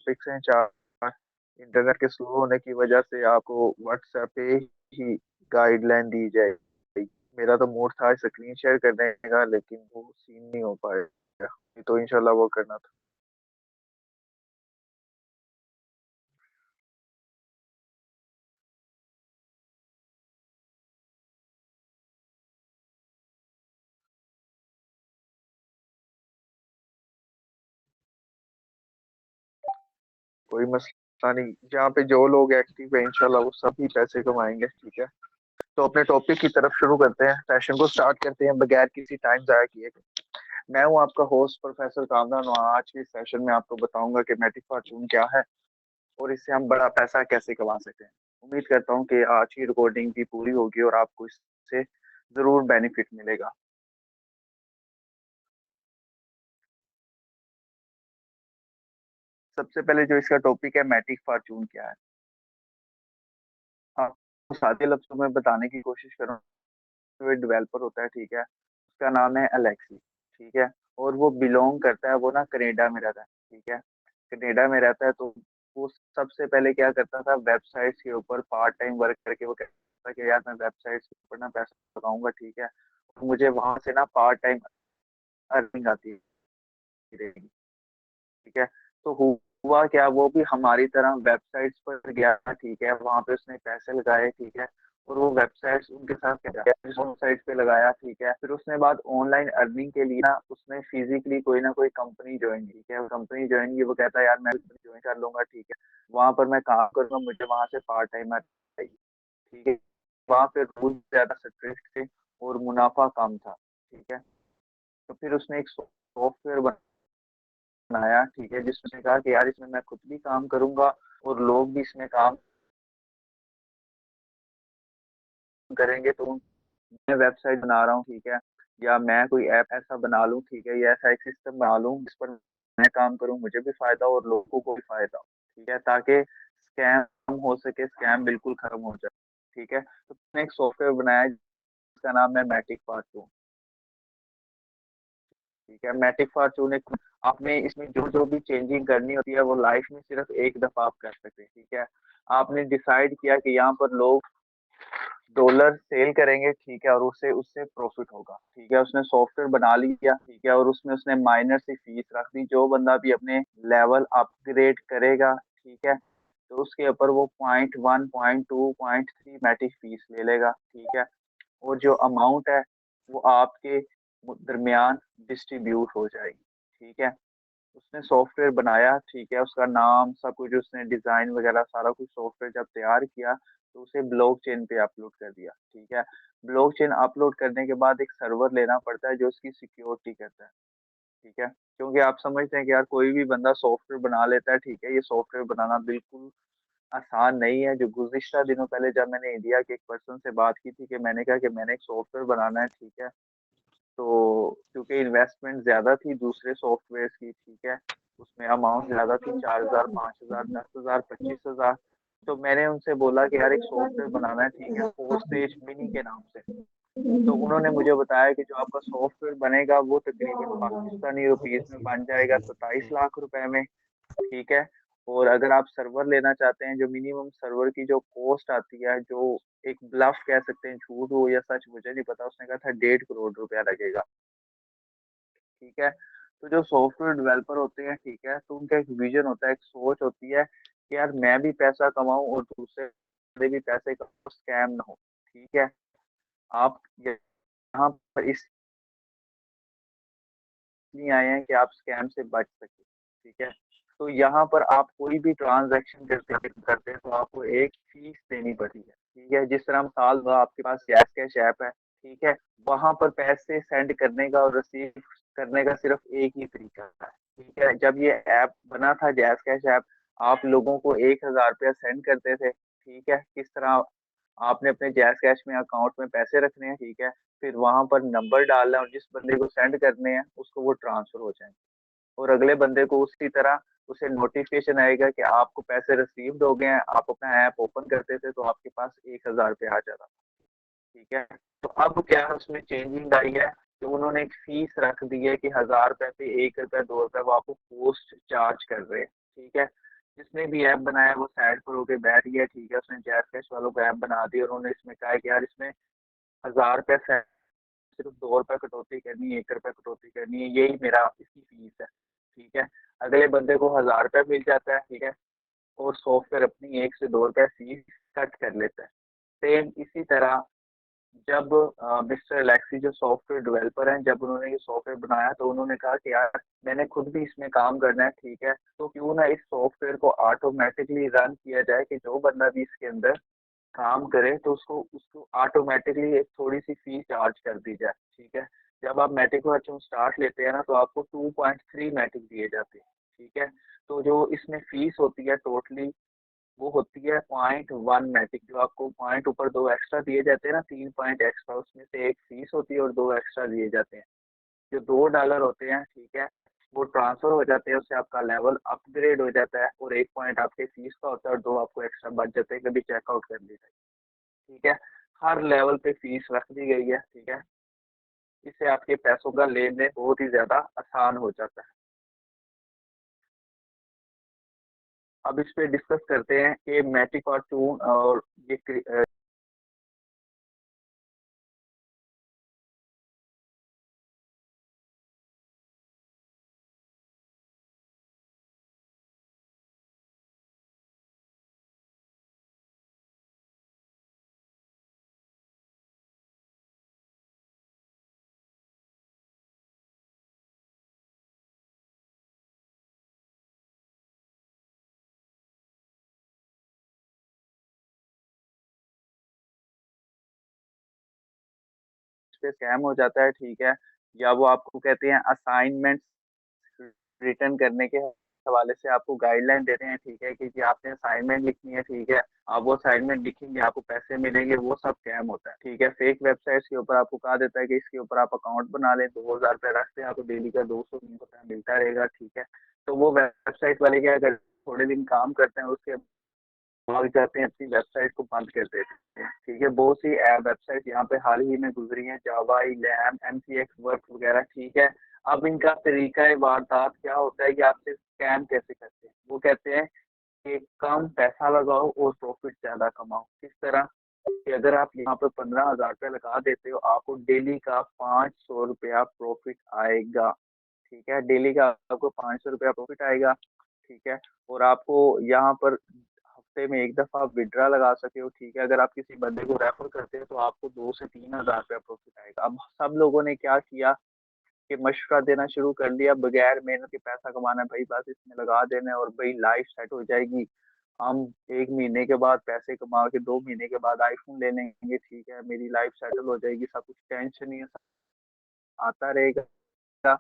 Topics हैं चार। Internet के स्लो होने की वजह से आपको व्हाट्सएप पे ही गाइडलाइन दी जाएगी। मेरा तो मूड था स्क्रीन शेयर करने का, लेकिन वो सीन नहीं हो पाएगा। तो इंशाल्लाह वो करना था। कोई मसला नहीं, जहाँ पे जो लोग एक्टिव है इंशाल्लाह वो सभी पैसे कमाएंगे, ठीक है। तो अपने टॉपिक की तरफ शुरू करते हैं, सेशन को स्टार्ट करते हैं बगैर किसी टाइम जाया किए। मैं हूँ आपका होस्ट प्रोफेसर कामरान, और आज के सेशन में आपको बताऊंगा कि मैट्रिक फॉर्चून क्या है और इससे हम बड़ा पैसा कैसे कमा सकते हैं। उम्मीद करता हूँ कि आज की रिकॉर्डिंग भी पूरी होगी और आपको इससे जरूर बेनिफिट मिलेगा। सबसे पहले जो इसका टॉपिक है, मैट्रिक फॉर्चून क्या है। हाँ, तो सादे लफ्जों में बताने की कोशिश करूँ तो एक डेवलपर होता है, ठीक है। उसका नाम है अलेक्सी, ठीक है। और वो बिलोंग करता है, वो ना कनाडा में रहता है, ठीक है। कनाडा में रहता है, तो वो सबसे पहले क्या करता था, वेबसाइट्स के ऊपर पार्ट टाइम वर्क करके वो कहता था कि यार मैं वेबसाइट्स के ऊपर ना पैसा लगाऊंगा, ठीक है। तो मुझे वहां से ना पार्ट टाइम अर्निंग आती रहेगी, ठीक है। तो हुआ क्या, वो भी हमारी तरह वेबसाइट्स पर गया, ठीक है। वहां पे उसने पैसे लगाए, ठीक है। और वो वेबसाइट्स उनके साथ क्या वेबसाइट पे लगाया, ठीक है। फिर उसने बाद ऑनलाइन अर्निंग के लिए ना उसने फिजिकली कोई ना कोई कंपनी ज्वाइन की, ठीक है। कंपनी ज्वाइन की, वो कहता है यार मैं ज्वाइन कर लूंगा, ठीक है। वहां पर मैं काम करूंगा, मुझे वहां से पार्ट टाइम आएगी, ठीक है। वहां पे रूल ज्यादा स्ट्रिक्ट थे और मुनाफा कम था, ठीक है। तो फिर उसने एक सॉफ्टवेयर बनाया, ठीक है, जिसमें कहा कि यार इसमें मैं खुद भी काम करूंगा और लोग भी इसमें काम करेंगे। तो मैं वेबसाइट बना रहा हूँ, ठीक है, या मैं कोई ऐप ऐसा बना लूँ, ठीक है, या ऐसा एक सिस्टम बना लूँ जिस पर मैं काम करूँ, मुझे भी फायदा और लोगों को भी फायदा हो, ठीक है, ताकि स्कैम हो सके, स्कैम बिल्कुल खत्म हो जाए, ठीक है। तो मैंने एक सॉफ्टवेयर बनाया जिसका नाम है मैटिक फॉर्चून, ठीक है। मैटिक फॉर्चून एक, आपने इसमें जो जो भी चेंजिंग करनी होती है वो लाइफ में सिर्फ एक दफा आप कर सकते हैं, ठीक है। आपने डिसाइड किया कि यहाँ पर लोग डॉलर सेल करेंगे, ठीक है, और उससे उससे प्रॉफिट होगा, ठीक है। उसने सॉफ्टवेयर बना लिया, ठीक है, और उसमें उसने माइनर सी फीस रख दी। जो बंदा भी अपने लेवल अपग्रेड करेगा, ठीक है, तो उसके ऊपर वो 0.1 0.2 0.3 मैटिक फीस ले लेगा, ठीक है। और जो अमाउंट है वो आपके दरमियान डिस्ट्रीब्यूट हो जाएगी, ठीक है। उसने सॉफ्टवेयर बनाया, ठीक है, उसका नाम सब कुछ, उसने डिजाइन वगैरह सारा कुछ सॉफ्टवेयर जब तैयार किया तो उसे ब्लॉकचेन पे अपलोड कर दिया, ठीक है। ब्लॉकचेन अपलोड करने के बाद एक सर्वर लेना पड़ता है जो उसकी सिक्योरिटी करता है, ठीक है। क्योंकि आप समझते हैं कि यार कोई भी बंदा सॉफ्टवेयर बना लेता है, ठीक है। ये सॉफ्टवेयर बनाना बिल्कुल आसान नहीं है। जो गुज़िश्ता दिनों पहले जब मैंने इंडिया के एक पर्सन से बात की थी कि मैंने कहा कि मैंने एक सॉफ्टवेयर बनाना है, ठीक है, तो क्योंकि इन्वेस्टमेंट ज्यादा थी दूसरे सॉफ्टवेयर की, ठीक है, उसमें अमाउंट ज्यादा थी, 4,000, 5,000, 10,000, 25,000। तो मैंने उनसे बोला कि यार एक सॉफ्टवेयर बनाना है, ठीक है, फोर स्टेज मिनी के नाम से। तो उन्होंने मुझे बताया कि जो आपका सॉफ्टवेयर बनेगा वो तकरीबन पाकिस्तानी रुपीज में बन जाएगा 27 लाख रुपए में, ठीक है। और अगर आप सर्वर लेना चाहते हैं, जो मिनिमम सर्वर की जो कॉस्ट आती है, जो एक ब्लफ कह सकते हैं, झूठ हो या सच मुझे नहीं पता, उसने कहा था 1.5 करोड़ रुपया लगेगा, ठीक है। तो जो सॉफ्टवेयर डेवलपर होते हैं, ठीक है, तो उनका एक विजन होता है, एक सोच होती है कि यार मैं भी पैसा कमाऊं और दूसरे भी पैसे कमाऊं, स्कैम ना हो, ठीक है। आप यहाँ पर इसलिए आए हैं कि आप स्कैम से बच सके, ठीक है। तो यहाँ पर आप कोई भी ट्रांजैक्शन करते हैं तो आपको एक फीस देनी पड़ती है, ठीक है। जिस तरह मिसाल हुआ, आपके पास जैस कैश ऐप है, ठीक है, वहां पर पैसे सेंड करने का और रिसीव करने का सिर्फ एक ही तरीका है, ठीक है। जब ये ऐप बना था जैस कैश ऐप, आप लोगों को 1,000 रुपया सेंड करते थे, ठीक है। किस तरह, आपने अपने जैस कैश में अकाउंट में पैसे रखने हैं, ठीक है, फिर वहां पर नंबर डालना है और जिस बंदे को सेंड करने हैं उसको वो ट्रांसफर हो जाएंगे। और अगले बंदे को उसी तरह उसे नोटिफिकेशन आएगा कि आपको पैसे रिसीव्ड हो गए हैं। आप अपना ऐप ओपन करते थे तो आपके पास 1,000 रुपया आ जाता, ठीक है। तो अब क्या है, उसमें चेंजिंग आई है कि उन्होंने एक फीस रख दी है कि 1,000 रुपए पे 1 रुपया 2 रुपया वो आपको पोस्ट चार्ज कर रहे हैं, ठीक है। जिसने भी ऐप बनाया वो साइड पर होके बैठ गया, ठीक है, उसने जैस कैश वालों को ऐप बना दी और उन्होंने इसमें कहा है कि यार इसमें 1000 रुपये सिर्फ 2 रुपये कटौती करनी है, 1 रुपये कटौती करनी है, यही मेरा इसकी फीस है, ठीक है। अगले बंदे को 1000 रुपये मिल जाता है, ठीक है, और सॉफ्टवेयर अपनी 1 से 2 रुपये फीस कट कर लेता है। सेम इसी तरह जब मिस्टर एलेक्सी जो सॉफ्टवेयर डेवलपर हैं, जब उन्होंने ये सॉफ्टवेयर बनाया तो उन्होंने कहा कि यार मैंने खुद भी इसमें काम करना है, ठीक है, तो क्यों ना इस सॉफ्टवेयर को ऑटोमेटिकली रन किया जाए कि जो बंदा भी इसके अंदर काम करे तो उसको उसको ऑटोमेटिकली एक थोड़ी सी फीस चार्ज कर दी जाए, ठीक है। जब आप मैट्रिक वर्चुअल स्टार्ट लेते हैं ना तो आपको 2.3 मैट्रिक दिए जाते हैं, ठीक है। तो जो इसमें फीस होती है टोटली वो होती है 0.1 मैटिक, जो आपको पॉइंट ऊपर दो एक्स्ट्रा दिए जाते हैं ना, 3 पॉइंट एक्स्ट्रा, उसमें से एक फीस होती है और दो एक्स्ट्रा दिए जाते हैं। जो $2 होते हैं, ठीक है, वो ट्रांसफर हो जाते हैं, उससे आपका लेवल अपग्रेड हो जाता है और 1 पॉइंट आपके फीस का होता है और दो आपको एक्स्ट्रा बच जाते हैं कभी चेकआउट कर लेते हैं, ठीक है। हर लेवल पे फीस रख दी गई है, ठीक है। इससे आपके पैसों का लेन देन बहुत ही ज्यादा आसान हो जाता है। अब इस पे डिस्कस करते हैं कि मैटिक और टून और ये पे स्कैम हो जाता है, ठीक है, या वो आपको कहते हैं असाइनमेंट रिटर्न करने के हवाले से आपको गाइडलाइन देते हैं, ठीक है, कि आपने असाइनमेंट लिखनी है, ठीक है, आप वो असाइनमेंट लिखेंगे आपको पैसे मिलेंगे, वो सब स्कैम होता है, ठीक है। फेक वेबसाइट्स के ऊपर आपको कहा देता है कि इसके ऊपर आप अकाउंट बना लें, 2000 रुपये रख दें, आपको डेली का 200-300 रुपया मिलता रहेगा, ठीक है। तो वो वेबसाइट वाले क्या कर थोड़े दिन काम करते हैं, उसके भाग जाते हैं, अपनी वेबसाइट को बंद कर देते हैं, ठीक है। बहुत सी ऐप वेबसाइट यहाँ पे हाल ही में गुजरी हैं, जावा, लैम, एमसीएक्स वर्क वगैरह, ठीक है। अब इनका तरीका वारदात क्या होता है कि आपसे स्कैम कैसे करते हैं, वो कहते हैं कि कम पैसा लगाओ और प्रॉफिट ज्यादा कमाओ। किस तरह कि अगर आप यहाँ पर 15,000 रुपया लगा देते हो, आपको डेली का 500 रुपया प्रॉफिट आएगा, ठीक है, डेली का आपको 500 रुपया प्रॉफिट आएगा, ठीक है। और आपको यहाँ पर हफ्ते में एक दफा आप विड्रा लगा सके हो, ठीक है। अगर आप किसी बंदे को रेफर करते हो तो आपको 2 से 3 हजार रुपया प्रॉफिट आएगा। अब सब लोगों ने क्या किया कि मशवरा देना शुरू कर दिया, बगैर मेहनत के पैसा कमाना है भाई, बस इसमें लगा देना है और भाई लाइफ सेट हो जाएगी। हम 1 महीने के बाद पैसे कमा के 2 महीने के बाद आईफोन ले लेंगे, ठीक है, मेरी लाइफ सेटल हो जाएगी, सब कुछ टेंशन नहीं है, आता रहेगा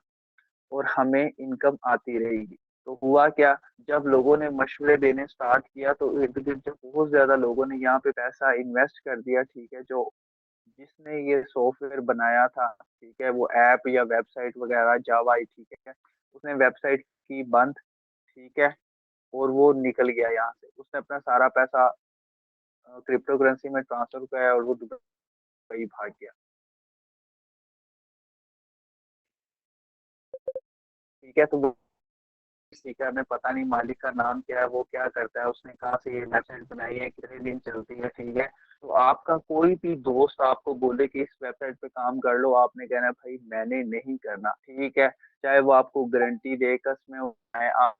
और हमें इनकम आती रहेगी। तो हुआ क्या, जब लोगों ने मशवरे देने स्टार्ट किया तो इर्द गिर्द जब बहुत ज्यादा लोगों ने यहाँ पे पैसा इन्वेस्ट कर दिया, ठीक है, जो जिसने ये सॉफ्टवेयर बनाया था, ठीक है, वो ऐप या वेबसाइट वगैरह जावा ही, ठीक है, उसने वेबसाइट की बंद, ठीक है, और वो निकल गया यहाँ से, उसने अपना सारा पैसा क्रिप्टो करेंसी में ट्रांसफर किया और वो दुबई भाग गया, ठीक है। तो वो सीखा, हमें पता नहीं मालिक का नाम क्या है, वो क्या करता है, उसने कहाँ से ये वेबसाइट बनाई है, कितने दिन चलती है, ठीक है। तो आपका कोई भी दोस्त आपको बोले कि इस वेबसाइट पे काम कर लो, आपने कहना है भाई मैंने नहीं करना, ठीक है, चाहे वो आपको गारंटी दे, कसमें उठाए, आप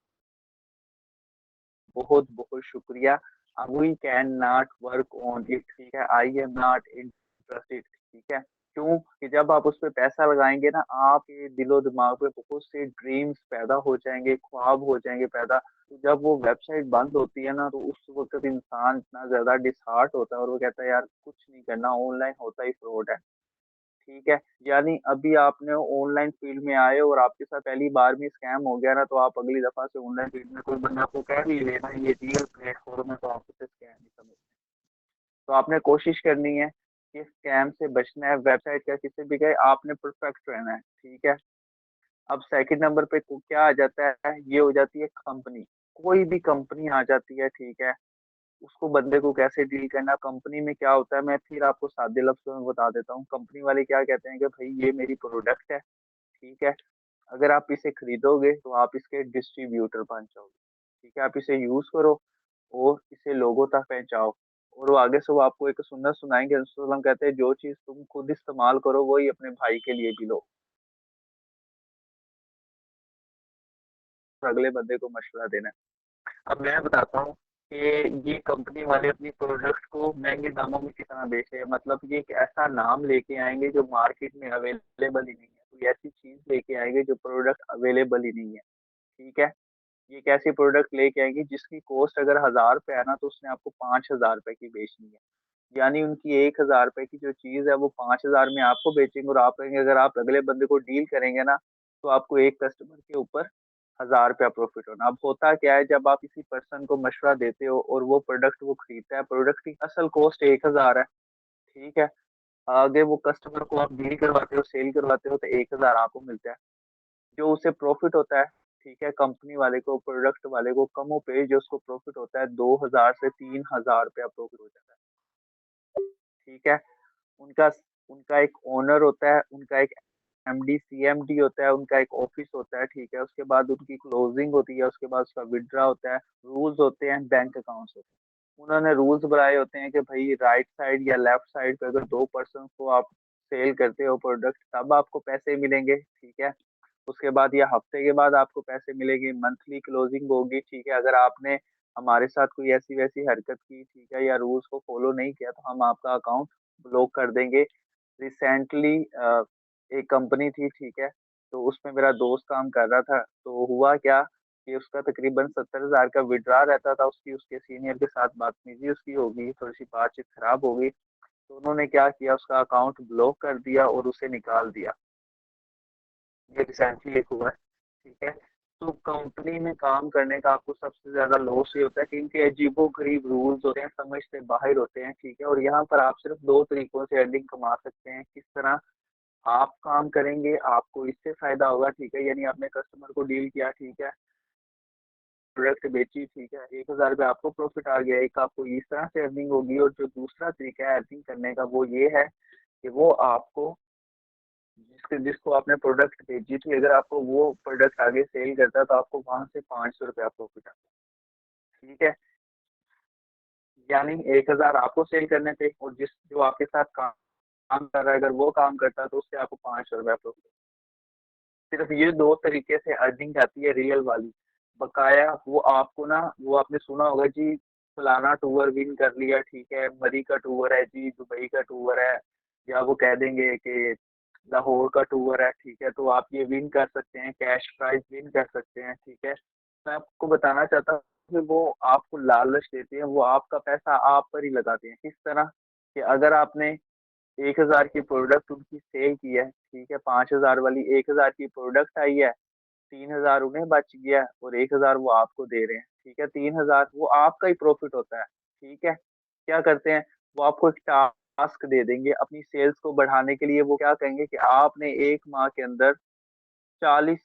बहुत बहुत शुक्रिया, we can not work on it, ठीक है, आई एम नॉट इंटरेस्टेड, ठीक है। क्यों कि जब आप उस पे पैसा लगाएंगे ना, आपके दिलो दिमाग पे बहुत से ड्रीम्स पैदा हो जाएंगे, ख्वाब हो जाएंगे पैदा। तो जब वो वेबसाइट बंद होती है ना तो उस वक्त इंसान इतना ज्यादा डिसहार्ट होता है और वो कहता है यार कुछ नहीं करना, ऑनलाइन होता ही फ्रॉड है, ठीक है। यानी अभी आपने ऑनलाइन फील्ड में आए और आपके साथ पहली बार भी स्कैम हो गया ना, तो आप अगली दफा से ऑनलाइन फील्ड में कोई बंदा आपको कह भी लेना ये रियल प्लेटफॉर्म है तो आप उसे स्कैम नहीं समझते। तो आपने कोशिश करनी है कि स्कैम से बचना है, वेबसाइट का किसी भी गए आपने परफेक्ट रहना है, ठीक है। अब सेकंड नंबर पे क्या आ जाता है, ये हो जाती है कंपनी, कोई भी कंपनी आ जाती है, ठीक है, उसको बंदे को कैसे डील करना। कंपनी में क्या होता है, मैं फिर आपको सादे लफ्जों में बता देता हूँ। कंपनी वाले क्या कहते हैं कि भाई ये मेरी प्रोडक्ट है, ठीक है, अगर आप इसे खरीदोगे तो आप इसके डिस्ट्रीब्यूटर बन जाओगे, ठीक है, आप इसे यूज करो और इसे लोगों तक पहुंचाओ। और वो आगे से वो आपको एक सुन्नत सुनाएंगे, रसूलुल्लाह कहते हैं जो चीज तुम खुद इस्तेमाल करो वही अपने भाई के लिए भी लो, और अगले बंदे को मशवरा देना है। अब मैं बताता हूँ कि ये कंपनी वाले अपनी प्रोडक्ट को महंगे दामों में कितना बेचे हैं। मतलब ये एक ऐसा नाम लेके आएंगे जो मार्केट में अवेलेबल ही नहीं है, कोई ऐसी चीज लेके आएंगे जो प्रोडक्ट अवेलेबल ही नहीं है। ठीक है, ये एक ऐसी प्रोडक्ट लेके आएंगे जिसकी कॉस्ट अगर 1,000 रुपये है ना, तो उसने आपको 5,000 रुपए की बेचनी है। यानी उनकी 1,000 रुपए की जो चीज है वो 5,000 में आपको बेचेंगे, और आप कहेंगे अगर आप अगले बंदे को डील करेंगे ना, तो आपको एक कस्टमर के ऊपर 1,000 रुपया प्रॉफिट होना। अब होता क्या है, जब आप किसी पर्सन को मशवरा देते हो और वो प्रोडक्ट वो खरीदता है, प्रोडक्ट की असल कॉस्ट 1,000 है। ठीक है, आगे वो कस्टमर को आप डील करवाते हो, सेल करवाते हो, तो 1,000 आपको मिलता है। जो उसे प्रॉफिट होता है, ठीक है, कंपनी वाले को, प्रोडक्ट वाले को कमो पे जो उसको प्रॉफिट होता है, 2,000 से 3,000 रुपया प्रॉफिट हो जाता है। ठीक है, उनका उनका एक ओनर होता है, उनका एक एमडी सीएमडी होता है, उनका एक ऑफिस होता है। ठीक है, उसके बाद उनकी क्लोजिंग होती है, उसके बाद उसका विड्रा होता है, रूल्स होते हैं, बैंक अकाउंट्स होते हैं। उन्होंने रूल्स बनाए होते हैं कि भाई राइट साइड या लेफ्ट साइड पे अगर दो पर्सन को आप सेल करते हो प्रोडक्ट, तब आपको पैसे मिलेंगे। ठीक है, उसके बाद या हफ्ते के बाद आपको पैसे मिलेंगे, मंथली क्लोजिंग होगी। ठीक है, अगर आपने हमारे साथ कोई ऐसी वैसी हरकत की, ठीक है, या रूल्स को फॉलो नहीं किया, तो हम आपका अकाउंट ब्लॉक कर देंगे। रिसेंटली एक कंपनी थी, ठीक है, तो उसमें मेरा दोस्त काम कर रहा था। तो हुआ क्या कि उसका तकरीबन 70,000 का विड्रा रहता था, उसकी उसके सीनियर के साथ बदतमीजी उसकी हो गई, थोड़ी सी बातचीत खराब हो गई, तो उन्होंने क्या किया, उसका अकाउंट ब्लॉक कर दिया और उसे निकाल दिया। ये रिसेंटली एक हुआ है। ठीक है, तो कंपनी में काम करने का आपको सबसे ज्यादा लॉस ये होता है कि इनके अजीबो गरीब रूल्स होते हैं, समझ से बाहर होते हैं। ठीक है, और यहाँ पर आप सिर्फ दो तरीकों से अर्निंग कमा सकते हैं। किस तरह आप काम करेंगे, आपको इससे फायदा होगा। ठीक है, यानी आपने कस्टमर को डील किया, ठीक है, प्रोडक्ट बेची, ठीक है, 1,000 रुपये आपको प्रॉफिट आ गया। एक आपको इस तरह से अर्निंग होगी, और जो दूसरा तरीका है अर्निंग करने का वो ये है कि वो आपको जिसको आपने प्रोडक्ट भेजी थी, अगर आपको वो प्रोडक्ट आगे सेल करता है, तो आपको वहां से 500 रुपया प्रॉफिट आता है। ठीक है, यानी 1,000 आपको सेल करने थे, और जिस जो आपके साथ काम कर रहा है, अगर वो काम करता है, तो उससे आपको 500 रुपया प्रॉफिट। सिर्फ ये दो तरीके से अर्निंग आती है रियल वाली। बकाया वो आपको ना, वो आपने सुना होगा जी, फलाना टूर विन कर लिया, ठीक है, मरी का टूर है जी, दुबई का टूर है, या वो कह देंगे कि लाहौर का टूर है। ठीक है, तो आप ये विन कर सकते हैं, कैश प्राइज विन कर सकते हैं। ठीक है, मैं आपको बताना चाहता हूँ कि वो आपको लालच देते हैं, वो आपका पैसा आप पर ही लगाते हैं। किस तरह कि अगर आपने 1,000 की प्रोडक्ट उनकी सेल की है, ठीक है, 5,000 वाली 1,000 की प्रोडक्ट आई है, 3,000 उन्हें बच गया और 1,000 वो आपको दे रहे हैं। ठीक है, 3,000 वो आपका ही प्रॉफिट होता है। ठीक है, क्या करते हैं, वो आपको एक टास्क दे देंगे अपनी सेल्स को बढ़ाने के लिए। वो क्या कहेंगे कि आपने 1 माह के अंदर 40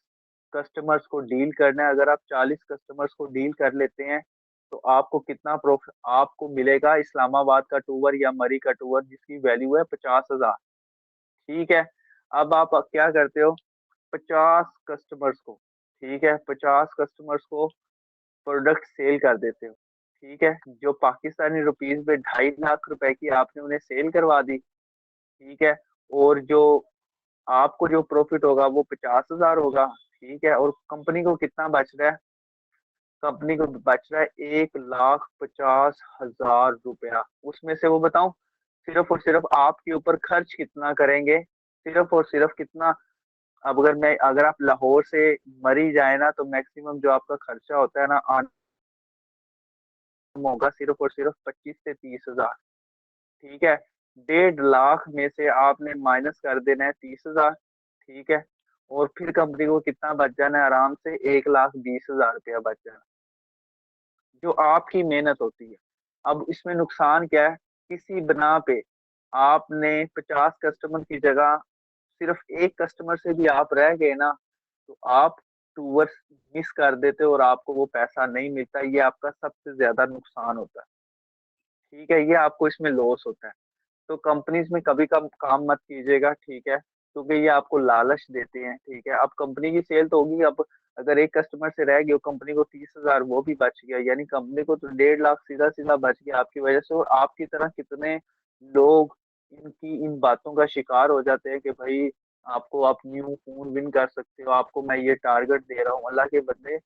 कस्टमर्स को डील करना है। अगर आप 40 कस्टमर्स को डील कर लेते हैं, तो आपको कितना प्रॉफिट आपको मिलेगा, इस्लामाबाद का टूर या मरी का टूर जिसकी वैल्यू है 50,000। ठीक है, अब आप क्या करते हो, 50 कस्टमर्स को, ठीक है, 50 कस्टमर्स को प्रोडक्ट सेल कर देते हो। ठीक है, जो पाकिस्तानी रुपीज में 2.5 लाख रुपए की आपने उन्हें सेल करवा दी। ठीक है, और जो आपको जो प्रॉफिट होगा वो 50,000 होगा। ठीक है, और कंपनी को कितना बच रहा है, कंपनी को बच रहा है 1,50,000 रुपया। उसमें से वो बताऊं, सिर्फ और सिर्फ आपके ऊपर खर्च कितना करेंगे, सिर्फ और सिर्फ कितना। अब अगर आप लाहौर से मरी जाए ना, तो मैक्सिमम जो आपका खर्चा होता है ना आना होगा सिर्फ और सिर्फ 25 से 30 हजार। ठीक है, 1.5 लाख में से आपने माइनस कर देना है 30,000। ठीक है, और फिर कंपनी को कितना बच जाना है, आराम से 1,20,000 रुपया बच जाना, जो आपकी मेहनत होती है। अब इसमें नुकसान क्या है, किसी बना पे आपने 50 कस्टमर की जगह सिर्फ एक कस्टमर से भी आप रह गए ना, तो आप टूवर्स मिस कर देते हो और आपको वो पैसा नहीं मिलता। ये आपका सबसे ज्यादा नुकसान होता है। ठीक है, ये आपको इसमें लॉस होता है। तो कंपनीज में कभी कम काम मत कीजिएगा। ठीक है, क्योंकि ये आपको लालच देते हैं, ठीक है। अब कंपनी की सेल तो होगी, अब अगर एक कस्टमर से रह गया, कंपनी को 30,000 वो भी बच गया, यानी कंपनी को तो 1.5 लाख सीधा सीधा बच गया आपकी वजह से। और आपकी तरह कितने लोग इनकी इन बातों का शिकार हो जाते हैं कि भाई आपको, आप न्यू फोन विन कर सकते हो, आपको मैं ये टारगेट दे रहा हूँ। अल्लाह के बंदे,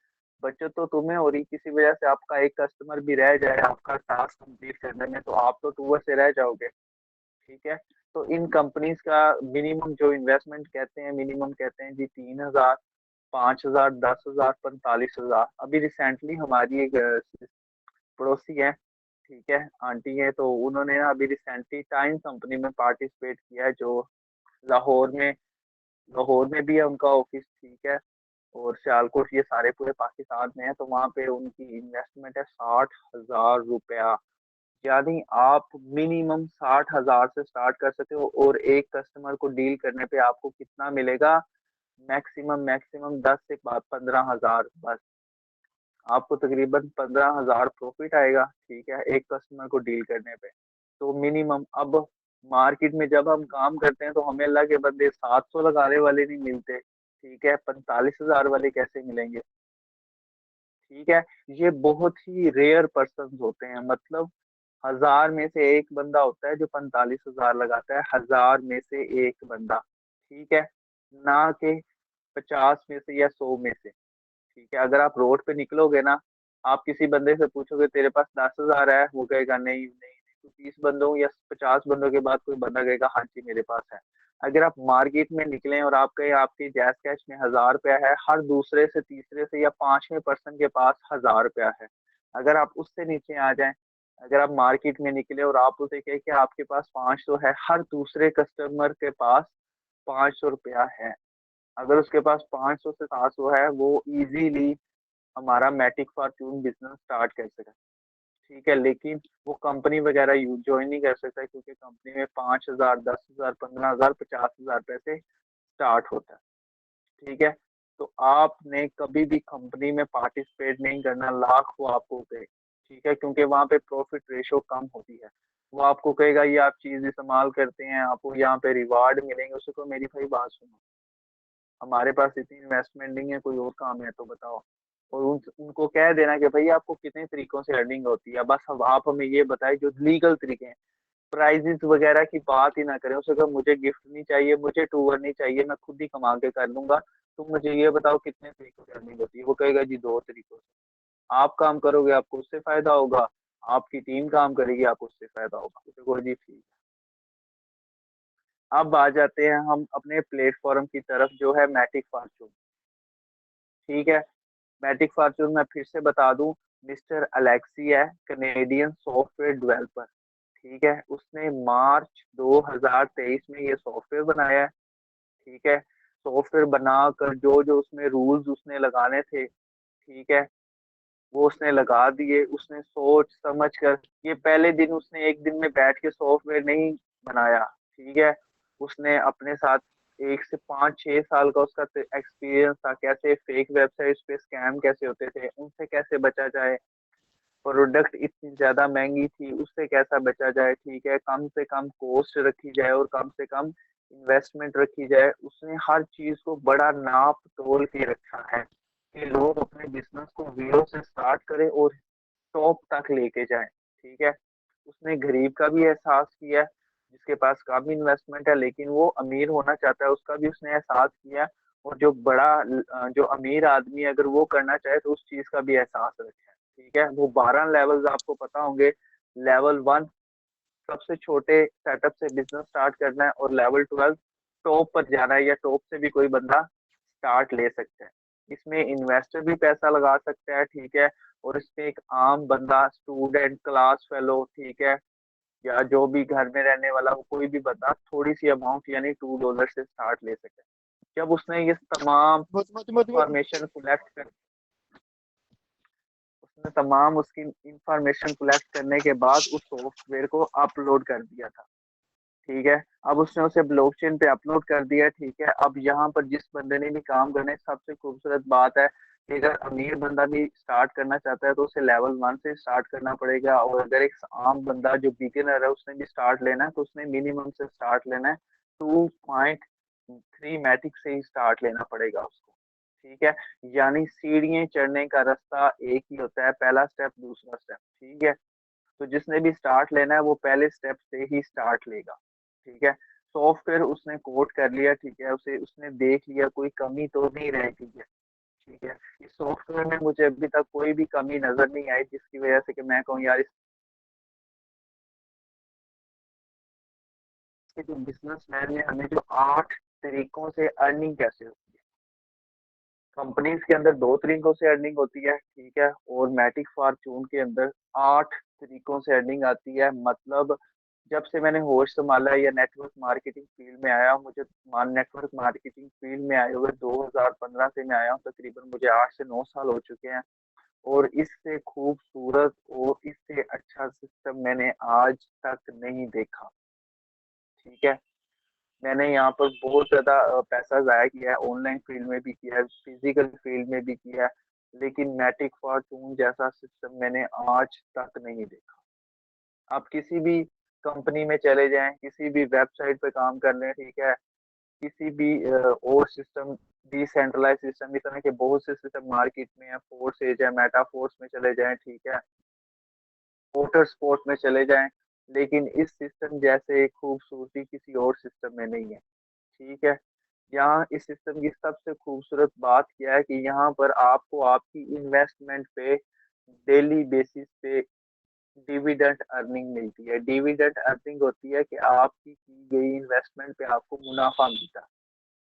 बचत तो तुम्हें हो रही, किसी वजह से आपका एक कस्टमर भी रह जाए आपका टास्क कंप्लीट करने में, तो आप तो टूर से रह जाओगे, ठीक है। तो इन कंपनीज का मिनिमम जो इन्वेस्टमेंट कहते हैं, मिनिमम कहते हैं जी 3,000, 5,000, 10,000, 45,000। अभी रिसेंटली हमारी एक पड़ोसी है, ठीक है, आंटी है, तो उन्होंने ना अभी रिसेंटली टाइम कंपनी में पार्टिसिपेट किया है, जो लाहौर में, लाहौर में भी है उनका ऑफिस, ठीक है, और सियालकोट, ये सारे पूरे पाकिस्तान में है। तो वहाँ पे उनकी इन्वेस्टमेंट है 60,000 रुपया। यानी आप मिनिमम 60,000 से स्टार्ट कर सकते हो, और एक कस्टमर को डील करने पे आपको कितना मिलेगा, मैक्सिमम मैक्सिमम 10 से 15,000 बस। आपको तकरीबन 15,000 प्रॉफिट आएगा, ठीक है, एक कस्टमर को डील करने पे। तो मिनिमम, अब मार्केट में जब हम काम करते हैं तो हमें अल्लाह के बंदे 700 लगाने वाले नहीं मिलते, ठीक है, 45,000 वाले कैसे मिलेंगे, ठीक है। ये बहुत ही रेयर पर्सन होते हैं, मतलब 1000 में से एक बंदा होता है जो 45,000 लगाता है, 1000 में से एक बंदा, ठीक है, ना कि 50 में से या 100 में से, ठीक है। अगर आप रोड पे निकलोगे ना, आप किसी बंदे से पूछोगे तेरे पास 10,000 है, वो कहेगा नहीं नहीं नहीं। तो 30 बंदों या 50 बंदों के बाद कोई बंदा कहेगा हाँ जी मेरे पास है। अगर आप मार्केट में निकले और आप कहे आपकी जैस कैश में 1,000 रुपया है, हर दूसरे से, तीसरे से या पांचवें पर्सन के पास 1,000 रुपया है। अगर आप उससे नीचे आ जाएं, अगर आप मार्केट में निकले और आप उसे कहे कि आपके पास 500 है, हर दूसरे कस्टमर के पास 500 रुपया है। अगर उसके पास 500 से 700 है, वो इजीली हमारा मैटिक फॉर्च्यून बिजनेस स्टार्ट कर सका, ठीक है। लेकिन वो कंपनी वगैरह ज्वाइन नहीं कर सकता, क्योंकि कंपनी में 5,000, 10,000, 15,000, 50,000 पैसे स्टार्ट होता है, ठीक है। तो आपने कभी भी कंपनी में पार्टिसिपेट नहीं करना, लाख वो आपको कहे, ठीक है, क्योंकि वहां पे प्रॉफिट रेशो कम होती है। वो आपको कहेगा ये आप चीज इस्तेमाल करते हैं, आपको यहाँ पे रिवार्ड मिलेंगे, उसको मेरी भाई बात सुनो, हमारे पास इतनी इन्वेस्टमेंट नहीं है, कोई और काम है तो बताओ। और उनको कह देना कि भाई आपको कितने तरीकों से अर्निंग होती है, बस अब आप हमें ये बताएं जो लीगल तरीके हैं। प्राइजेस वगैरह की बात ही ना करें, उसे कहा मुझे गिफ्ट नहीं चाहिए, मुझे टूर नहीं चाहिए, मैं खुद ही कमा के कर लूंगा, तुम मुझे ये बताओ कितने तरीकों से अर्निंग होती है। वो कहेगा जी 2 तरीकों से। आप काम करोगे आपको उससे फायदा होगा, आपकी टीम काम करेगी आपको उससे फायदा होगा। तो देखो जी ठीक है। अब आ जाते हैं हम अपने प्लेटफॉर्म की तरफ, जो है मैटिक फॉर्चून, ठीक है। मैटिक फॉर्चून मैं फिर से बता दूं, मिस्टर अलेक्सी है, कनेडियन सॉफ्टवेयर डेवलपर, ठीक है। उसने मार्च 2023 में ये सॉफ्टवेयर बनाया है, ठीक है। सॉफ्टवेयर बनाकर जो जो उसमें रूल्स उसने लगाने थे, ठीक है, वो उसने लगा दिए। उसने सोच समझ कर, ये पहले दिन उसने एक दिन में बैठ के सॉफ्टवेयर नहीं बनाया, ठीक है। उसने अपने साथ 1 से 5 6 साल का उसका एक्सपीरियंस था, कैसे फेक वेबसाइट्स पे स्कैम कैसे होते थे, उनसे कैसे बचा जाए, प्रोडक्ट इतनी ज्यादा महंगी थी उससे कैसा बचा जाए, ठीक है, कम से कम कॉस्ट रखी जाए और कम से कम इन्वेस्टमेंट रखी जाए। उसने हर चीज को बड़ा नाप तोल के रखा है कि लोग अपने बिजनेस को जीरो से स्टार्ट करें और टॉप तक लेके जाएं, ठीक है। उसने गरीब का भी एहसास किया, जिसके पास कम इन्वेस्टमेंट है लेकिन वो अमीर होना चाहता है, उसका भी उसने एहसास किया। और जो बड़ा जो अमीर आदमी है, अगर वो करना चाहे तो उस चीज का भी एहसास रखे, ठीक है। वो 12 लेवल्स आपको पता होंगे। लेवल 1 सबसे छोटे सेटअप से बिजनेस स्टार्ट करना है, और लेवल 12 टॉप पर जाना है, या टॉप से भी कोई बंदा स्टार्ट ले सकता है। इसमें इन्वेस्टर भी पैसा लगा सकता है, ठीक है, और इसमें एक आम बंदा, स्टूडेंट, क्लास फेलो, ठीक है, या जो भी घर में रहने वाला हो, कोई भी बंदा थोड़ी सी अमाउंट यानी $2 से स्टार्ट ले सकता है। जब उसने ये तमाम इंफॉर्मेशन कलेक्ट कर उसने तमाम उसकी इंफॉर्मेशन कलेक्ट करने के बाद उस सॉफ्टवेयर को अपलोड कर दिया था, ठीक है। अब उसने उसे ब्लॉकचेन पे अपलोड कर दिया, ठीक है। अब यहाँ पर जिस बंदे ने भी काम करना है, सबसे खूबसूरत बात है कि अगर अमीर बंदा भी स्टार्ट करना चाहता है तो उसे लेवल 1 से स्टार्ट करना पड़ेगा, और अगर एक आम बंदा जो बिगिनर है उसने भी स्टार्ट लेना है तो उसने मिनिमम से स्टार्ट लेना है। थ्रीमेटिक से ही स्टार्ट लेना पड़ेगा उसको। ठीक है, यानी सीढ़ियाँ चढ़ने का रास्ता एक ही होता है, पहला स्टेप दूसरा स्टेप। ठीक है, तो जिसने भी स्टार्ट लेना है वो पहले स्टेप से ही स्टार्ट लेगा। ठीक है, सॉफ्टवेयर उसने कोड कर लिया, ठीक है, उसे उसने देख लिया कोई कमी तो नहीं रह गई है। ठीक है, इस सॉफ्टवेयर में मुझे अभी तक कोई भी कमी नजर नहीं आई जिसकी वजह से कि मैं कहूँ यार इसके जो बिजनेसमैन ने हमें जो 8 तरीकों से अर्निंग कैसे होती है। कंपनीज के अंदर 2 तरीकों से अर्निंग होती है, ठीक है, और मैटिक फॉर्चून के अंदर 8 तरीकों से अर्निंग आती है। मतलब जब से मैंने होश संभाला या नेटवर्क मार्केटिंग फील्ड में आया हूँ, मुझे नेटवर्क मार्केटिंग फील्ड में आए हुए 2015 से मैं आया हूँ, तकरीबन मुझे 8 से 9 साल हो चुके हैं। और इससे खूबसूरत और इससे अच्छा सिस्टम मैंने आज तक नहीं देखा। ठीक है, मैंने यहाँ पर बहुत ज्यादा पैसा जाया किया है, ऑनलाइन फील्ड में भी किया है, फिजिकल फील्ड में भी किया है, लेकिन मैटिक फॉर्चून जैसा सिस्टम मैंने आज तक नहीं देखा। आप किसी भी कंपनी में चले जाएं, किसी भी वेबसाइट पे काम कर लें, ठीक है, किसी भी और सिस्टम, डिसेंट्रलाइज सिस्टम, इस तरह के बहुत से सिस्टम मार्केट में है, फोर्स एज है, मेटाफोर्स में चले जाएं, ठीक है, मोटर स्पोर्ट में चले जाएं, लेकिन इस सिस्टम जैसे खूबसूरती किसी और सिस्टम में नहीं है। ठीक है, यहाँ इस सिस्टम की सबसे खूबसूरत बात क्या है कि यहाँ पर आपको आपकी इन्वेस्टमेंट पे डेली बेसिस पे डिविडेंड अर्निंग मिलती है। डिविडेंड अर्निंग होती है कि आपकी की गई इन्वेस्टमेंट पे आपको मुनाफा मिलता है।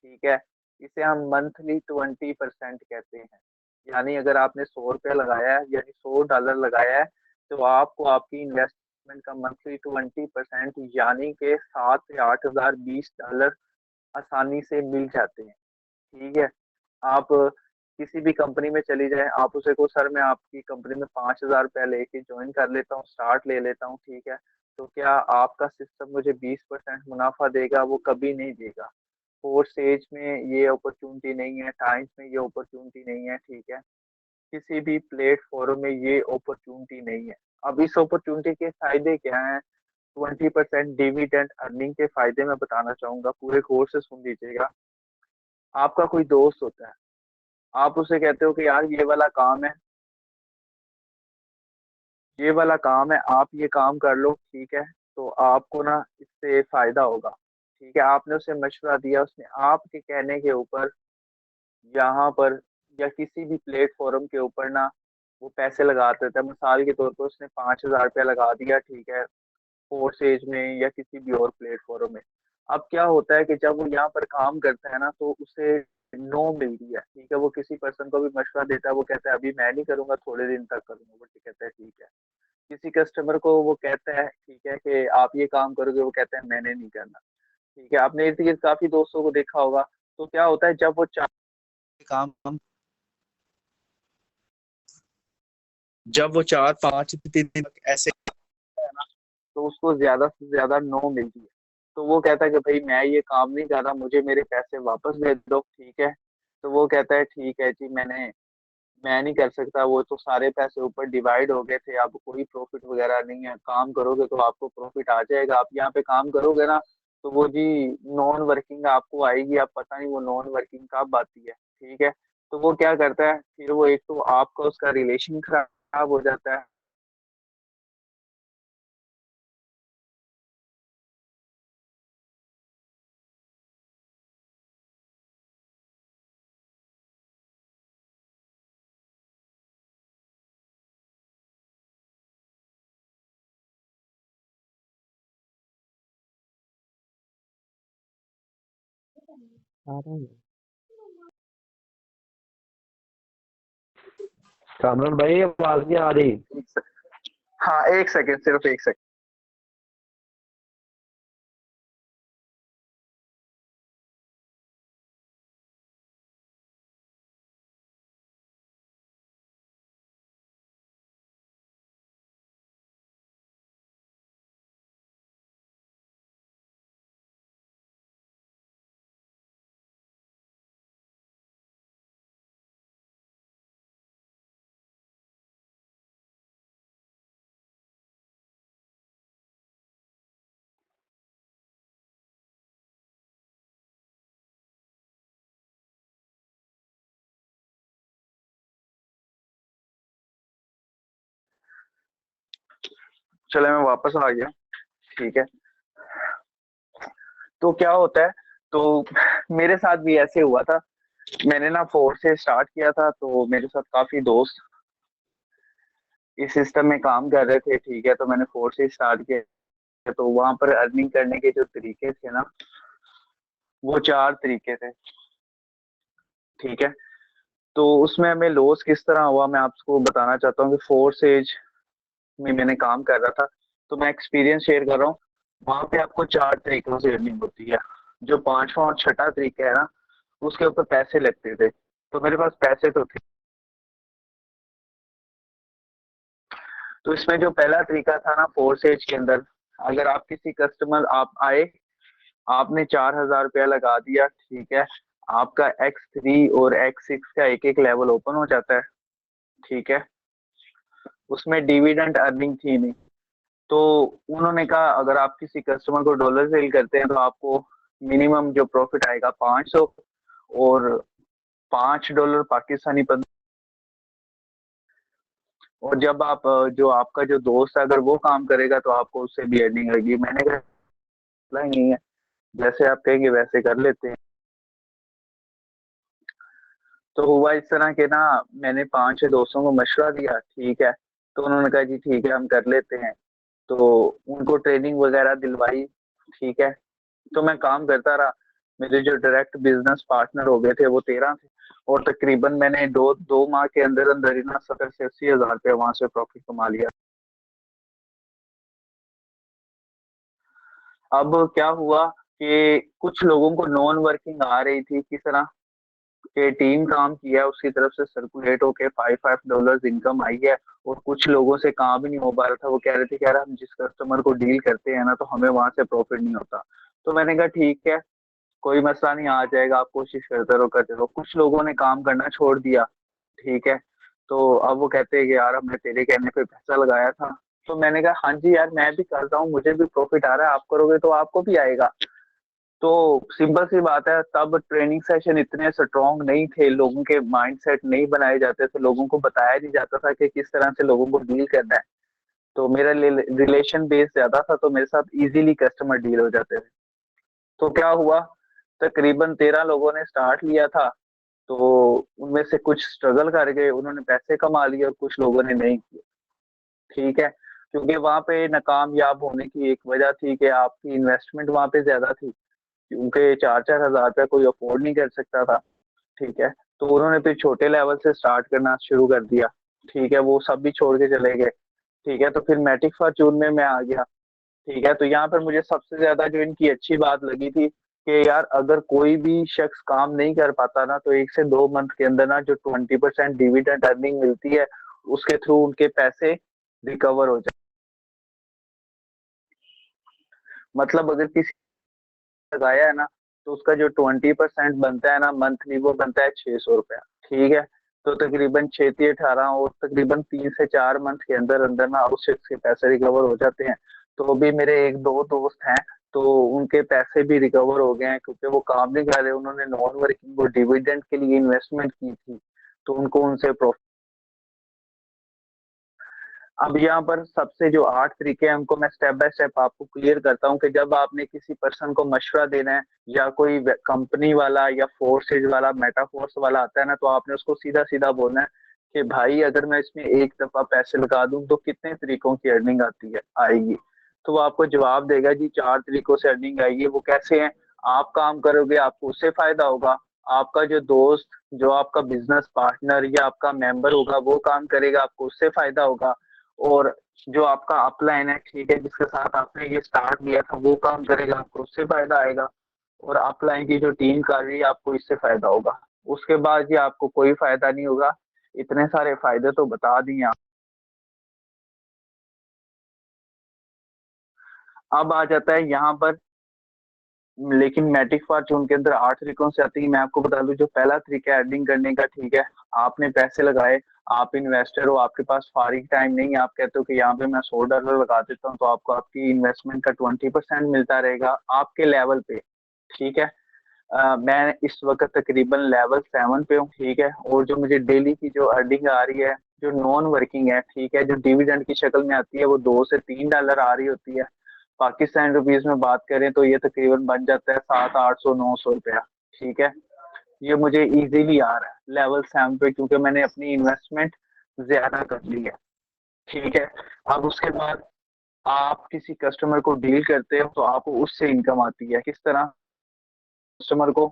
ठीक है, इसे हम मंथली 20% कहते हैं। यानी अगर आपने 100 रुपया लगाया है यानी $100 लगाया है, तो आपको आपकी इन्वेस्टमेंट का मंथली 20% यानी कि 7 से 8 हजार $20 आसानी से मिल जाते हैं। ठीक है, आप किसी भी कंपनी में चली जाएं, आप उसे को सर मैं आपकी कंपनी में $5,000 लेके ज्वाइन कर लेता हूँ, स्टार्ट ले लेता हूँ, ठीक है, तो क्या आपका सिस्टम मुझे 20% मुनाफा देगा? वो कभी नहीं देगा। और स्टेज में ये अपॉर्चुनिटी नहीं है, टाइम्स में ये अपॉर्चुनिटी नहीं है, ठीक है, किसी भी प्लेटफॉर्म में ये अपॉर्चुनिटी नहीं है। अब इस अपॉर्चुनिटी के फायदे क्या हैं? 20% डिविडेंड अर्निंग के फायदे मैं बताना चाहूंगा, पूरे गौर से सुन लीजिएगा। आपका कोई दोस्त होता है, आप उसे कहते हो कि यार ये वाला काम है, ये वाला काम है, आप ये काम कर लो, ठीक है, तो आपको ना इससे फायदा होगा। ठीक है, आपने उसे मशवरा दिया, उसने आपके कहने के ऊपर यहाँ पर या किसी भी प्लेटफॉर्म के ऊपर ना वो पैसे लगा देता है। मिसाल के तौर पर उसने $5,000 लगा दिया, ठीक है, फोर्स एज में या किसी भी और प्लेटफॉर्म में। अब क्या होता है कि जब वो यहाँ पर काम करता है ना, तो उसे नो मिलती है। ठीक है, वो किसी पर्सन को भी मशवरा देता है, वो कहता है अभी मैं नहीं करूंगा, थोड़े दिन तक करूंगा, वो कहता है ठीक है। किसी कस्टमर को वो कहता है, ठीक है, कि आप ये काम करोगे, वो कहता है मैंने नहीं करना। ठीक है, आपने इर्द गिर्द काफी दोस्तों को देखा होगा। तो क्या होता है जब वो काम हम जब वो 4 5 3 दिन तक ऐसे है ना, तो उसको ज्यादा से ज्यादा नो मिलती है। तो वो कहता है कि भाई मैं ये काम नहीं कर रहा, मुझे मेरे पैसे वापस भेज दो, ठीक है। तो वो कहता है ठीक है जी, मैं नहीं कर सकता, वो तो सारे पैसे ऊपर डिवाइड हो गए थे, अब कोई प्रॉफिट वगैरह नहीं है, काम करोगे तो आपको प्रॉफिट आ जाएगा, आप यहाँ पे काम करोगे ना, तो वो जी नॉन वर्किंग आपको आएगी, आप पता नहीं वो नॉन वर्किंग कब आती है। ठीक है, तो वो क्या करता है फिर, वो एक तो आपका उसका रिलेशन खराब हो जाता है। आ रहा है। कामरान भाई आवाज नहीं आ रही। हाँ, एक सेकंड, सिर्फ एक सेकंड। चले मैं वापस आ गया। ठीक है, तो क्या होता है, तो मेरे साथ भी ऐसे हुआ था। मैंने ना 4 से स्टार्ट किया था, तो मेरे साथ काफी दोस्त इस सिस्टम में काम कर रहे थे। ठीक है, तो मैंने 4 से स्टार्ट किया, तो वहां पर अर्निंग करने के जो तरीके थे ना, वो 4 तरीके थे। ठीक है, तो उसमें हमें लॉस किस तरह हुआ मैं आपको बताना चाहता हूँ कि 4 से में मैंने काम कर रहा था, तो मैं एक्सपीरियंस शेयर कर रहा हूँ। वहां पे आपको 4 तरीकों से अर्निंग होती है। जो पांचवा और छठा तरीका है ना, उसके ऊपर पैसे लगते थे, तो मेरे पास पैसे तो थे। तो इसमें जो पहला तरीका था ना, 4 सेज के अंदर, अगर आप किसी कस्टमर आप आए, आपने 4,000 रुपया लगा दिया, ठीक है, आपका X3 और X6 का एक एक लेवल ओपन हो जाता है। ठीक है, उसमें डिविडेंड अर्निंग थी नहीं। तो उन्होंने कहा अगर आप किसी कस्टमर को डॉलर सेल करते हैं तो आपको मिनिमम जो प्रॉफिट आएगा 500, और $5 पाकिस्तानी पंद। और जब आप जो आपका जो दोस्त है अगर वो काम करेगा तो आपको उससे भी अर्निंग रहेगी। मैंने कहा नहीं है, जैसे आप कहेंगे वैसे कर लेते हैं। तो हुआ इस तरह के ना, मैंने 5 6 दोस्तों को मशवरा दिया, ठीक है, तो उन्होंने कहा जी ठीक है हम कर लेते हैं। तो उनको ट्रेनिंग वगैरह दिलवाई। ठीक है, तो मैं काम करता रहा। मेरे जो डायरेक्ट बिजनेस पार्टनर हो गए थे वो 13 थे, और तकरीबन मैंने दो दो माह के अंदर अंदर ही ना 70 से 80 हज़ार रुपया वहां से प्रॉफिट कमा लिया। अब क्या हुआ कि कुछ लोगों को नॉन वर्किंग आ रही थी, किस तरह के टीम काम किया उसकी तरफ से सर्कुलेट होके $5 इनकम आई है। और कुछ लोगों से काम ही नहीं हो पा रहा था, वो कह रहे थे कि यार हम जिस कस्टमर को डील करते हैं ना तो हमें वहां से प्रॉफिट नहीं होता। तो मैंने कहा ठीक है, कोई मसला नहीं, आ जाएगा, आप कोशिश करते रहो करते रहो। कुछ लोगों ने काम करना छोड़ दिया। ठीक है, तो अब वो कहते हैं कि यार हमने तेरे कहने पे पैसा लगाया था। तो मैंने कहा हाँ जी यार, मैं भी कर रहा हूँ, मुझे भी प्रॉफिट आ रहा है, आप करोगे तो आपको भी आएगा। तो सिंपल सी बात है, तब ट्रेनिंग सेशन इतने स्ट्रॉन्ग नहीं थे, लोगों के माइंडसेट नहीं बनाए जाते थे, लोगों को बताया नहीं जाता था कि किस तरह से लोगों को डील करना है। तो मेरा रिलेशन बेस ज्यादा था, तो मेरे साथ इजीली कस्टमर डील हो जाते थे। तो क्या हुआ, तकरीबन 13 लोगों ने स्टार्ट लिया था। तो उनमें से कुछ स्ट्रगल कर गए, उन्होंने पैसे कमा लिए, और कुछ लोगों ने नहीं किया। ठीक है, क्योंकि वहां पे नाकामयाब होने की एक वजह थी कि आपकी इन्वेस्टमेंट वहां पे ज्यादा थी, क्योंकि 4 4 हज़ार रुपया कोई अफोर्ड नहीं कर सकता था। ठीक है, तो उन्होंने फिर छोटे लेवल से स्टार्ट करना शुरू कर दिया। ठीक है, वो सब भी छोड़ के चले गए। ठीक है, तो फिर मैटिक फॉर्चून में मैं आ गया। ठीक है, तो यहाँ पर मुझे सबसे ज्यादा जो इनकी अच्छी बात लगी थी कि यार अगर कोई भी शख्स काम नहीं कर पाता ना, तो 1 से 2 मंथ के अंदर ना जो 20% डिविडेंड अर्निंग मिलती है, उसके थ्रू उनके पैसे रिकवर हो जाए। मतलब अगर किसी ने लगाया है ना, तो उसका जो 20% बनता है ना मंथली, वो बनता है $600। ठीक है, तो तकरीबन 6 3 18 और तकरीबन 3 से 4 मंथ के अंदर अंदर ना उस शख्स के पैसे रिकवर हो जाते हैं। तो अभी मेरे एक दो दोस्त हैं, तो उनके पैसे भी रिकवर हो गए हैं, क्योंकि वो काम नहीं कर रहे, उन्होंने नॉन वर्किंग और डिविडेंड के लिए इन्वेस्टमेंट की थी, तो उनको उनसे प्रॉफिट। अब यहाँ पर सबसे जो 8 तरीके हैं उनको मैं स्टेप बाय स्टेप आपको क्लियर करता हूँ कि जब आपने किसी पर्सन को मशवरा देना है, या कोई कंपनी वाला या फोर्सेज वाला मेटाफोर्स वाला आता है ना, तो आपने उसको सीधा सीधा बोलना है कि भाई अगर मैं इसमें एक दफा पैसे लगा दूं तो कितने तरीकों की अर्निंग आती है आएगी। तो वो आपको जवाब देगा जी 4 तरीकों से अर्निंग आएगी। वो कैसे है, आप काम करोगे आपको उससे फायदा होगा, आपका जो दोस्त, जो आपका बिजनेस पार्टनर या आपका मेंबर होगा वो काम करेगा, आपको उससे फायदा होगा। और जो आपका अपलाइन है, ठीक है, जिसके साथ आपने ये स्टार्ट किया था, वो काम करेगा, आपको उससे फायदा आएगा। और अपलाइन की जो टीम कर रही है, आपको इससे फायदा होगा। उसके बाद ये आपको कोई फायदा नहीं होगा। इतने सारे फायदे तो बता दिए आप। अब आ जाता है यहाँ पर, लेकिन मैट्रिक फॉर्चून के अंदर 8 तरीकों से आती है। मैं आपको बता दूं, जो पहला तरीका है अर्निंग करने का, ठीक है, आपने पैसे लगाए, आप इन्वेस्टर हो, आपके पास फारिग टाइम नहीं है, आप कहते हो कि यहाँ पे मैं $100 लगा देता हूँ, तो आपको आपकी इन्वेस्टमेंट का 20% मिलता रहेगा आपके लेवल पे। ठीक है, मैं इस वक्त तकरीबन लेवल 7 पे हूँ, ठीक है। और जो मुझे डेली की जो अर्निंग आ रही है, जो नॉन वर्किंग है, ठीक है, जो डिविडेंड की शक्ल में आती है, वो $2 से $3 आ रही होती है। पाकिस्तान रुपीज में बात करें तो ये तकरीबन बन जाता है 700-800-900 रुपया, ठीक है। ये मुझे इजीली आ रहा है लेवल 7 पे, क्योंकि मैंने अपनी इन्वेस्टमेंट ज्यादा कर ली है, ठीक है। अब उसके बाद आप किसी कस्टमर को डील करते हो तो आपको उससे इनकम आती है। किस तरह? कस्टमर को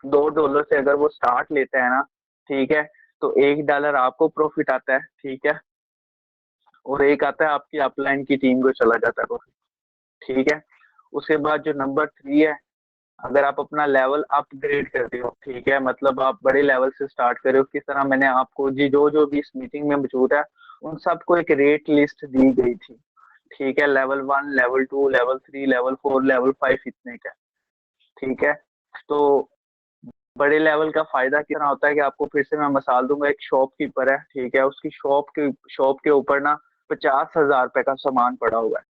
$2 से अगर वो स्टार्ट लेता है ना, ठीक है, तो $1 आपको प्रॉफिट आता है, ठीक है। और एक आता है आपकी अपलाइन की टीम को चला जाता है प्रॉफिट, ठीक है। उसके बाद जो नंबर 3 है, अगर आप अपना लेवल अपग्रेड करते हो, ठीक है, मतलब आप बड़े लेवल से स्टार्ट करे हो। किस तरह? मैंने आपको जी जो जो भी इस मीटिंग में मौजूद है उन सबको एक रेट लिस्ट दी गई थी, ठीक है। Level 1, level 2, level 3, level 4, level 5 इतने का, ठीक है। तो बड़े लेवल का फायदा कितना होता है कि आपको फिर से मैं मिसाल दूंगा, एक शॉपकीपर है, ठीक है, उसकी शॉप के ऊपर ना 50,000 रुपए का सामान पड़ा हुआ है,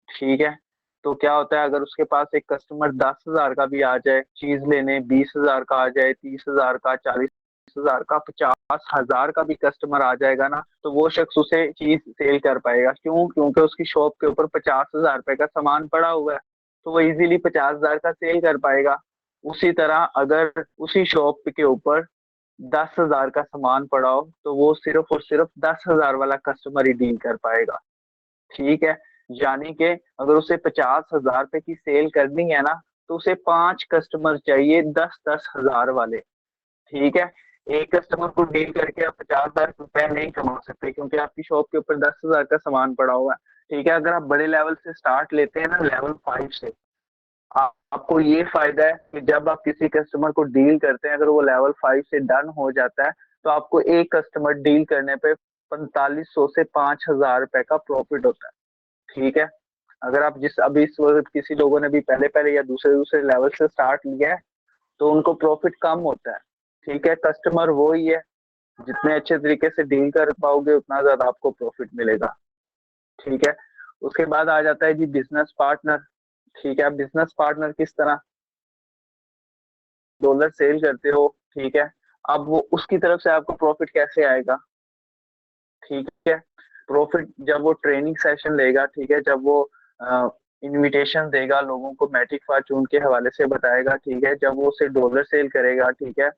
ठीक है। तो क्या होता है, अगर उसके पास एक कस्टमर 10,000 का भी आ जाए चीज लेने, 20,000 का आ जाए, 30,000 का, 40,000 का, 50,000 का भी कस्टमर आ जाएगा ना, तो वो शख्स उसे चीज सेल कर पाएगा। क्यों? क्योंकि उसकी शॉप के ऊपर 50,000 रुपए का सामान पड़ा हुआ है, तो वो इजीली 50,000 का सेल कर पाएगा। उसी तरह अगर उसी शॉप के ऊपर 10,000 का सामान पड़ा हो, तो वो सिर्फ और सिर्फ 10,000 वाला कस्टमर ही डील कर पाएगा, ठीक है। यानी कि अगर उसे 50,000 रुपए की सेल करनी है ना, तो उसे 5 कस्टमर चाहिए 10-10 हजार वाले, ठीक है। एक कस्टमर को डील करके आप 50,000 रुपए नहीं कमा सकते, क्योंकि आपकी शॉप के ऊपर 10,000 का सामान पड़ा हुआ है, ठीक है। अगर आप बड़े लेवल से स्टार्ट लेते हैं ना, लेवल 5 से, आपको ये फायदा है कि जब आप किसी कस्टमर को डील करते हैं, अगर वो लेवल 5 से डन हो जाता है, तो आपको एक कस्टमर डील करने पे 4500 से 5,000 रुपए का प्रॉफिट होता है, ठीक है। अगर आप जिस अभी इस वक्त किसी लोगों ने भी पहले पहले या दूसरे दूसरे लेवल से स्टार्ट लिया है, तो उनको प्रॉफिट कम होता है, ठीक है। कस्टमर वो ही है, जितने अच्छे तरीके से डील कर पाओगे उतना ज्यादा आपको प्रॉफिट मिलेगा, ठीक है। उसके बाद आ जाता है जी बिजनेस पार्टनर, ठीक है। बिजनेस पार्टनर किस तरह? डॉलर सेल करते हो, ठीक है। अब वो उसकी तरफ से आपको प्रॉफिट कैसे आएगा? ठीक है। प्रॉफिट जब वो ट्रेनिंग सेशन लेगा, ठीक है, जब वो इनविटेशन देगा लोगों को, मैट्रिक फॉर्चून के हवाले से बताएगा, ठीक है, जब वो उसे डॉलर सेल करेगा, ठीक है,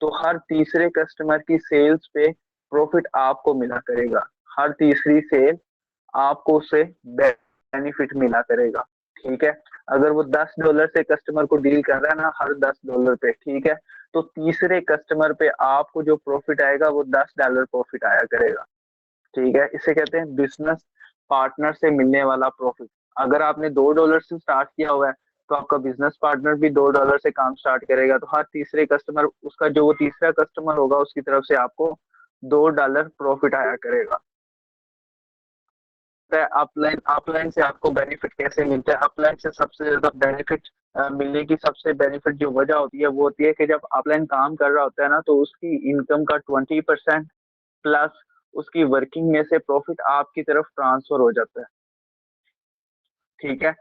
तो हर तीसरे कस्टमर की सेल्स पे प्रॉफिट आपको मिला करेगा। हर तीसरी सेल आपको उससे बेनिफिट मिला करेगा, ठीक है। अगर वो $10 से कस्टमर को डील कर रहा है ना, हर $10 पे, ठीक है, तो तीसरे कस्टमर पे आपको जो प्रॉफिट आएगा वो $10 प्रॉफिट आया करेगा, ठीक है। इसे कहते हैं बिजनेस पार्टनर से मिलने वाला प्रॉफिट। अगर आपने $2 से स्टार्ट किया हुआ है, तो आपका बिजनेस पार्टनर भी $2 से काम स्टार्ट करेगा, तो हर तीसरे कस्टमर, उसका जो वो तीसरा कस्टमर होगा उसकी तरफ से आपको $2 प्रॉफिट आया करेगा। अपलाइन अपलाइन से आपको बेनिफिट कैसे मिलता है? अपलाइन से सबसे ज्यादा बेनिफिट मिलने की सबसे बेनिफिट जो वजह होती है वो होती है कि जब अपलाइन काम कर रहा होता है ना, तो उसकी इनकम का 20% प्लस उसकी वर्किंग में से प्रॉफिट आपकी तरफ ट्रांसफर हो जाता है, ठीक है।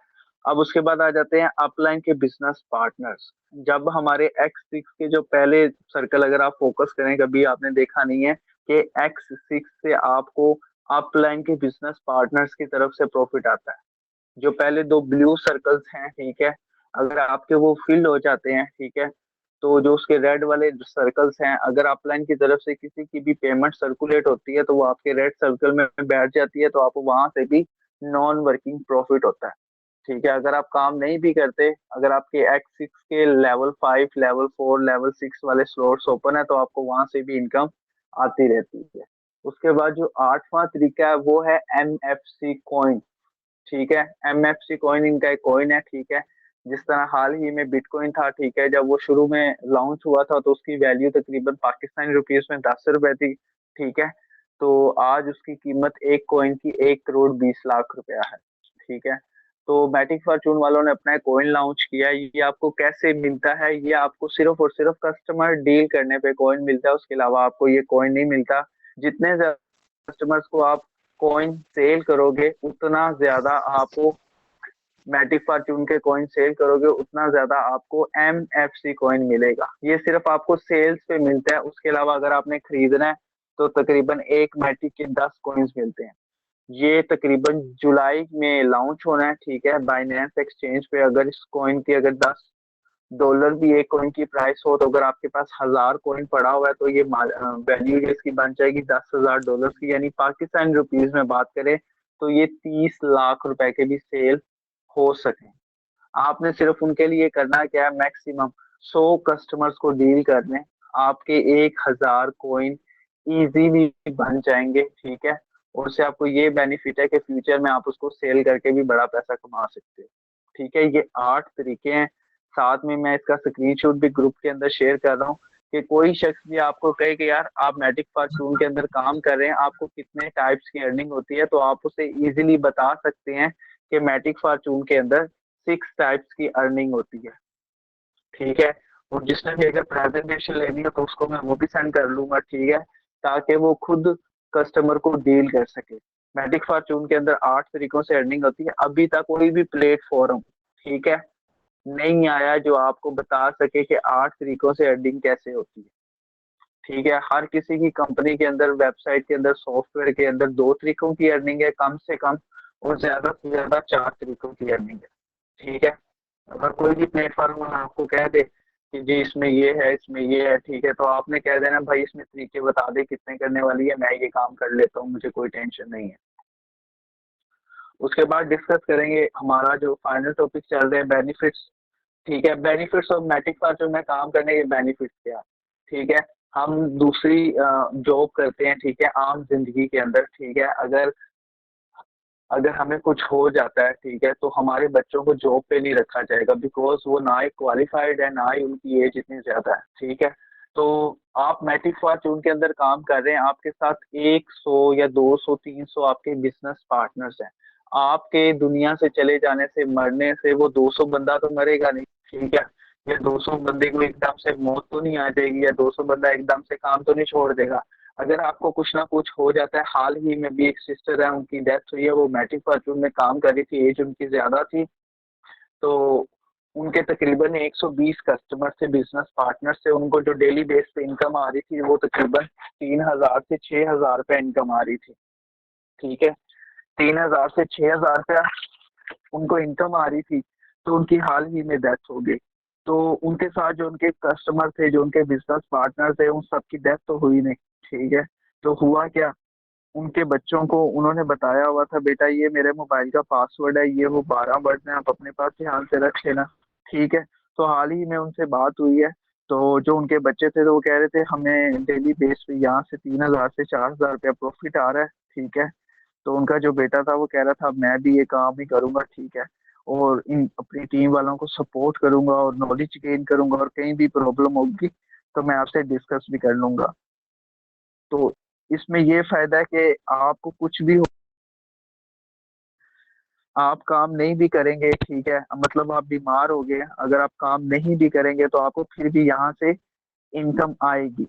अब उसके बाद आ जाते हैं अपलाइन के बिजनेस पार्टनर्स। जब हमारे X6 के जो पहले सर्कल, अगर आप फोकस करें, कभी आपने देखा नहीं है कि X6 से आपको अपलाइन के बिजनेस पार्टनर्स की तरफ से प्रॉफिट आता है। जो पहले दो ब्लू सर्कल्स हैं, ठीक है, अगर आपके वो फिल हो जाते हैं, ठीक है, तो जो उसके रेड वाले सर्कल्स हैं, अगर अपलाइन की तरफ से किसी की भी पेमेंट सर्कुलेट होती है तो वो आपके रेड सर्कल में बैठ जाती है, तो आपको वहां से भी नॉन वर्किंग प्रॉफिट होता है, ठीक है। अगर आप काम नहीं भी करते, अगर आपके X6 के लेवल 5, लेवल 4, लेवल 6 वाले स्लॉट्स ओपन है, तो आपको वहां से भी इनकम आती रहती है। उसके बाद जो आठवां तरीका है वो है MFC कॉइन, ठीक है। MFC कॉइन इनका एक कॉइन है, ठीक है। जिस तरह हाल ही में बिटकॉइन था, ठीक है, जब वो शुरू में लॉन्च हुआ था तो उसकी वैल्यू तकरीबन पाकिस्तानी रुपीस में 10 रुपए थी, ठीक है। तो आज उसकी कीमत एक कॉइन की 1 करोड़ 20 लाख रुपया है, ठीक है। तो मैटिक फॉर्चून वालों ने अपना कॉइन लॉन्च किया है। ये आपको कैसे मिलता है? ये आपको सिर्फ और सिर्फ कस्टमर डील करने पे कॉइन मिलता है, उसके अलावा आपको ये कॉइन नहीं मिलता। जितने कस्टमर्स को आप कॉइन सेल करोगे, उतना ज्यादा आपको मैटिक फॉर्चून के कॉइन सेल करोगे उतना ज्यादा आपको MFC कॉइन मिलेगा। ये सिर्फ आपको सेल्स पे मिलता है, उसके अलावा अगर आपने खरीदना है तो तकरीबन एक मैटिक के 10 कॉइन्स मिलते हैं। ये तकरीबन जुलाई में लॉन्च होना है, ठीक है, बाइनेंस एक्सचेंज पे। अगर इस कॉइन की अगर $10 भी एक कॉइन की प्राइस हो, तो अगर आपके पास 1000 कॉइन पड़ा हुआ है तो ये वैल्यू इसकी बन जाएगी $10,000 की, यानी पाकिस्तान रुपीज में बात करें तो ये 30 लाख रुपए के भी सेल हो सके। आपने सिर्फ उनके लिए करना क्या है, मैक्सिमम 100 कस्टमर्स को डील करने, आपके 1000 कॉइन इजीली बन जाएंगे, ठीक है। और उससे आपको ये बेनिफिट है कि फ्यूचर में आप उसको सेल करके भी बड़ा पैसा कमा सकते हो, ठीक है। ये 8 तरीके हैं। साथ में मैं इसका स्क्रीनशॉट भी ग्रुप के अंदर शेयर कर रहा हूँ कि कोई शख्स भी आपको कहे कि यार आप मैटिक फॉर्चून के अंदर काम कर रहे हैं, आपको कितने टाइप्स की अर्निंग होती है, तो आप उसे इजीली बता सकते हैं कि मैटिक फॉर्चून के अंदर 6 टाइप्स की अर्निंग होती है, ठीक है। और जिसने भी अगर प्रेजेंटेशन लेनी है तो उसको मैं वो भी सेंड कर लूंगा, ठीक है, ताकि वो खुद कस्टमर को डील कर सके। मैटिक फॉर्चून के अंदर 8 तरीकों से अर्निंग होती है। अभी तक कोई भी प्लेटफॉर्म, ठीक है, नहीं आया जो आपको बता सके कि 8 तरीकों से अर्निंग कैसे होती है, ठीक है। हर किसी की कंपनी के अंदर, वेबसाइट के अंदर, सॉफ्टवेयर के अंदर 2 तरीकों की अर्निंग है कम से कम, और ज्यादा से ज्यादा 4 तरीकों की अर्निंग है, ठीक है। अगर कोई भी प्लेटफॉर्म आपको कह दे कि जी इसमें ये है, इसमें ये है, ठीक है, तो आपने कह देना भाई इसमें तरीके बता दे कितने करने वाली है, मैं ये काम कर लेता हूँ, मुझे कोई टेंशन नहीं है। उसके बाद डिस्कस करेंगे हमारा जो फाइनल टॉपिक चल रहे हैं, बेनिफिट्स, ठीक है। बेनिफिट्स ऑफ मैटिक फॉर्चून में काम करने के बेनिफिट्स क्या, ठीक है। हम दूसरी जॉब करते हैं, ठीक है, आम जिंदगी के अंदर, ठीक है। अगर अगर हमें कुछ हो जाता है, ठीक है, तो हमारे बच्चों को जॉब पे नहीं रखा जाएगा, बिकॉज वो ना ही क्वालिफाइड है, ना ही उनकी एज इतनी ज्यादा है, ठीक है। तो आप मैट्रिक फॉर्चून के अंदर काम कर रहे हैं, आपके साथ 100 या 200 300 आपके बिजनेस पार्टनर्स हैं। आपके दुनिया से चले जाने से, मरने से, वो 200 बंदा तो मरेगा नहीं, ठीक है। या 200 बंदे को एकदम से मौत तो नहीं आ जाएगी, या 200 बंदा एकदम से काम तो नहीं छोड़ देगा। अगर आपको कुछ ना कुछ हो जाता है, हाल ही में भी एक सिस्टर है उनकी डेथ हुई है, वो मैट्रिक फॉर्चून में काम कर रही थी, एज उनकी ज्यादा थी, तो उनके तकरीबन 120 कस्टमर से, बिजनेस पार्टनर से, उनको जो डेली बेस पे इनकम आ रही थी वो तकरीबन 3000 से 6000 रुपये इनकम आ रही थी, ठीक है। 3000 से 6000 रुपया उनको इनकम आ रही थी, तो उनकी हाल ही में डेथ हो गई। तो उनके साथ जो उनके कस्टमर थे, जो उनके बिजनेस पार्टनर थे, उन सबकी डेथ तो हुई नहीं, ठीक है। तो हुआ क्या, उनके बच्चों को उन्होंने बताया हुआ था बेटा ये मेरे मोबाइल का पासवर्ड है, ये वो 12 वर्ड में आप अपने पास ध्यान से रख लेना, ठीक है। तो हाल ही में उनसे बात हुई है, तो जो उनके बच्चे थे तो वो कह रहे थे हमें डेली बेस पे यहाँ से 3000 से 4000 रुपया प्रॉफिट आ रहा है, ठीक है। तो उनका जो बेटा था वो कह रहा था मैं भी ये काम ही करूंगा, ठीक है, और इन अपनी टीम वालों को सपोर्ट करूंगा और नॉलेज गेन करूंगा, और कहीं भी प्रॉब्लम होगी तो मैं आपसे डिस्कस भी कर लूंगा। तो इसमें ये फायदा है कि आपको कुछ भी हो, आप काम नहीं भी करेंगे, ठीक है, मतलब आप बीमार हो गए, अगर आप काम नहीं भी करेंगे तो आपको फिर भी यहाँ से इनकम आएगी,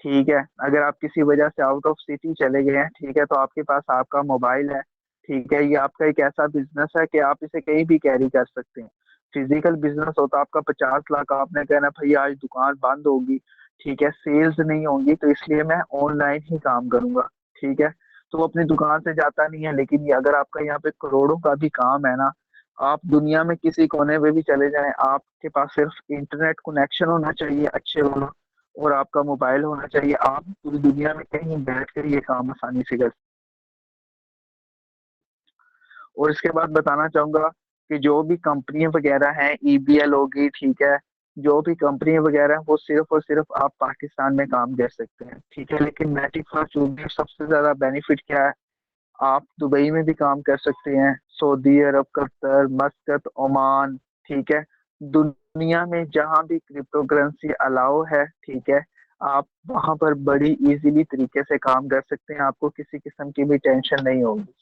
ठीक है। अगर आप किसी वजह से आउट ऑफ सिटी चले गए हैं, ठीक है, तो आपके पास आपका मोबाइल है, ठीक है। ये आपका एक ऐसा बिजनेस है कि आप इसे कहीं भी कैरी कर सकते हैं। फिजिकल बिजनेस होता आपका 50 लाख, आपने कहना भैया आज दुकान बंद होगी, ठीक है, सेल्स नहीं होंगी, तो इसलिए मैं ऑनलाइन ही काम करूंगा, ठीक है। तो वो अपनी दुकान से जाता नहीं है। लेकिन ये अगर आपका यहाँ पे करोड़ों का भी काम है ना, आप दुनिया में किसी कोने में भी चले जाएं, आपके पास सिर्फ इंटरनेट कनेक्शन होना चाहिए अच्छे वाला, और आपका मोबाइल होना चाहिए, आप पूरी दुनिया में कहीं बैठ कर ये काम आसानी से कर। और इसके बाद बताना चाहूंगा कि जो भी कंपनी वगैरह हैं, EBL होगी, ठीक है, जो भी कंपनी वगैरह हैं, वो सिर्फ और सिर्फ आप पाकिस्तान में काम कर सकते हैं, ठीक है। लेकिन मैट्रिक फॉर्चून में सबसे ज्यादा बेनिफिट क्या है, आप दुबई में भी काम कर सकते हैं, सऊदी अरब, कतर, मस्कत, ओमान, ठीक है। दुनिया में जहां भी क्रिप्टो करेंसी अलाउ है, ठीक है, आप वहां पर बड़ी इजीली तरीके से काम कर सकते हैं, आपको किसी किस्म की भी टेंशन नहीं होगी,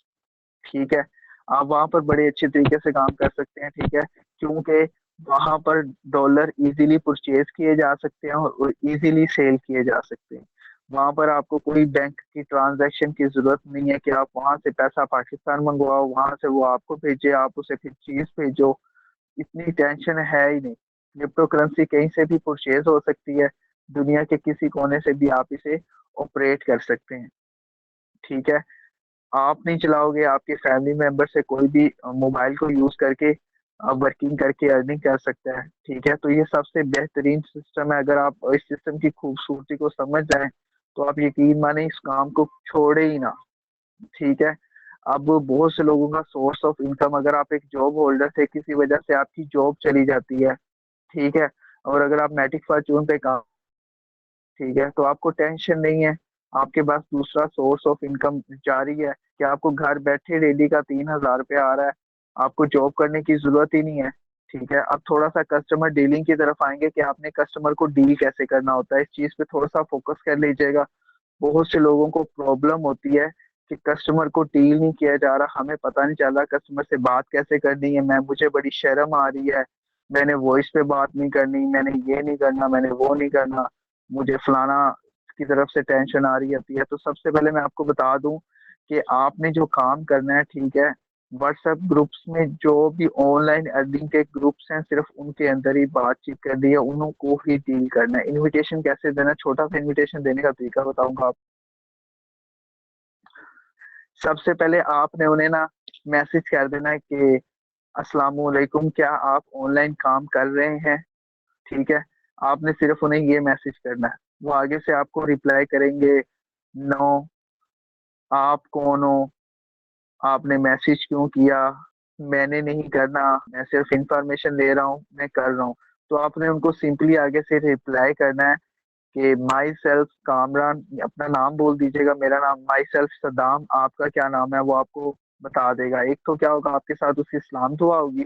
ठीक है। आप वहां पर बड़े अच्छे तरीके से काम कर सकते हैं, ठीक है, क्योंकि वहां पर डॉलर इजीली परचेज किए जा सकते हैं और इजीली सेल किए जा सकते हैं। वहां पर आपको कोई बैंक की ट्रांजैक्शन की जरूरत नहीं है कि आप वहां से पैसा पाकिस्तान मंगवाओ, वहां से वो आपको भेजे, आप उसे फिर चीज भेजो। इतनी टेंशन है ही नहीं। क्रिप्टो करेंसी कहीं से भी परचेज हो सकती है, दुनिया के किसी कोने से भी आप इसे ऑपरेट कर सकते हैं। ठीक है। आप नहीं चलाओगे, आपके फैमिली मेंबर से कोई भी मोबाइल को यूज करके वर्किंग करके अर्निंग कर सकता है। ठीक है। तो ये सबसे बेहतरीन सिस्टम है। अगर आप इस सिस्टम की खूबसूरती को समझ जाएं तो आप यकीन माने इस काम को छोड़े ही ना। ठीक है। अब बहुत से लोगों का सोर्स ऑफ इनकम, अगर आप एक जॉब होल्डर थे, किसी वजह से आपकी जॉब चली जाती है, ठीक है, और अगर आप मैटिक फॉर्चून पे काम, ठीक है, तो आपको टेंशन नहीं है। आपके पास दूसरा सोर्स ऑफ इनकम जारी है कि आपको घर बैठे डेली का 3,000 रुपया आ रहा है। आपको जॉब करने की जरूरत ही नहीं है। ठीक है। अब थोड़ा सा कस्टमर डीलिंग की तरफ आएंगे कि आपने कस्टमर को डील कैसे करना होता है। इस चीज पे थोड़ा सा फोकस कर लीजिएगा। बहुत से लोगों को प्रॉब्लम होती है कि कस्टमर को डील नहीं किया जा रहा, हमें पता नहीं चल रहा कस्टमर से बात कैसे करनी है, मुझे बड़ी शर्म आ रही है, मैंने वॉइस पे बात नहीं करनी, मैंने ये नहीं करना, मैंने वो नहीं करना, मुझे फलाना की तरफ से टेंशन आ रही होती है। तो सबसे पहले मैं आपको बता दूं कि आपने जो काम करना है, ठीक है, व्हाट्सएप ग्रुप्स में जो भी ऑनलाइन अर्निंग के ग्रुप्स हैं, सिर्फ उनके अंदर ही बातचीत करनी है, उनको ही डील करना है। इनविटेशन कैसे देना, छोटा सा इनविटेशन देने का तरीका बताऊंगा आप। सबसे पहले आपने उन्हें ना मैसेज कर देना है कि अस्सलाम वालेकुम, क्या आप ऑनलाइन काम कर रहे हैं। ठीक है। आपने सिर्फ उन्हें ये मैसेज करना है। वो आगे से आपको रिप्लाई करेंगे, नो, आप कौन हो, आपने मैसेज क्यों किया, मैंने नहीं करना, मैं सिर्फ इंफॉर्मेशन ले रहा हूँ, मैं कर रहा हूँ। तो आपने उनको सिंपली आगे से रिप्लाई करना है कि माई सेल्फ कामरान, अपना नाम बोल दीजिएगा, मेरा नाम माई सेल्फ सदाम, आपका क्या नाम है वो आपको बता देगा। एक तो क्या होगा, आपके साथ उसकी सलाम दुआ होगी।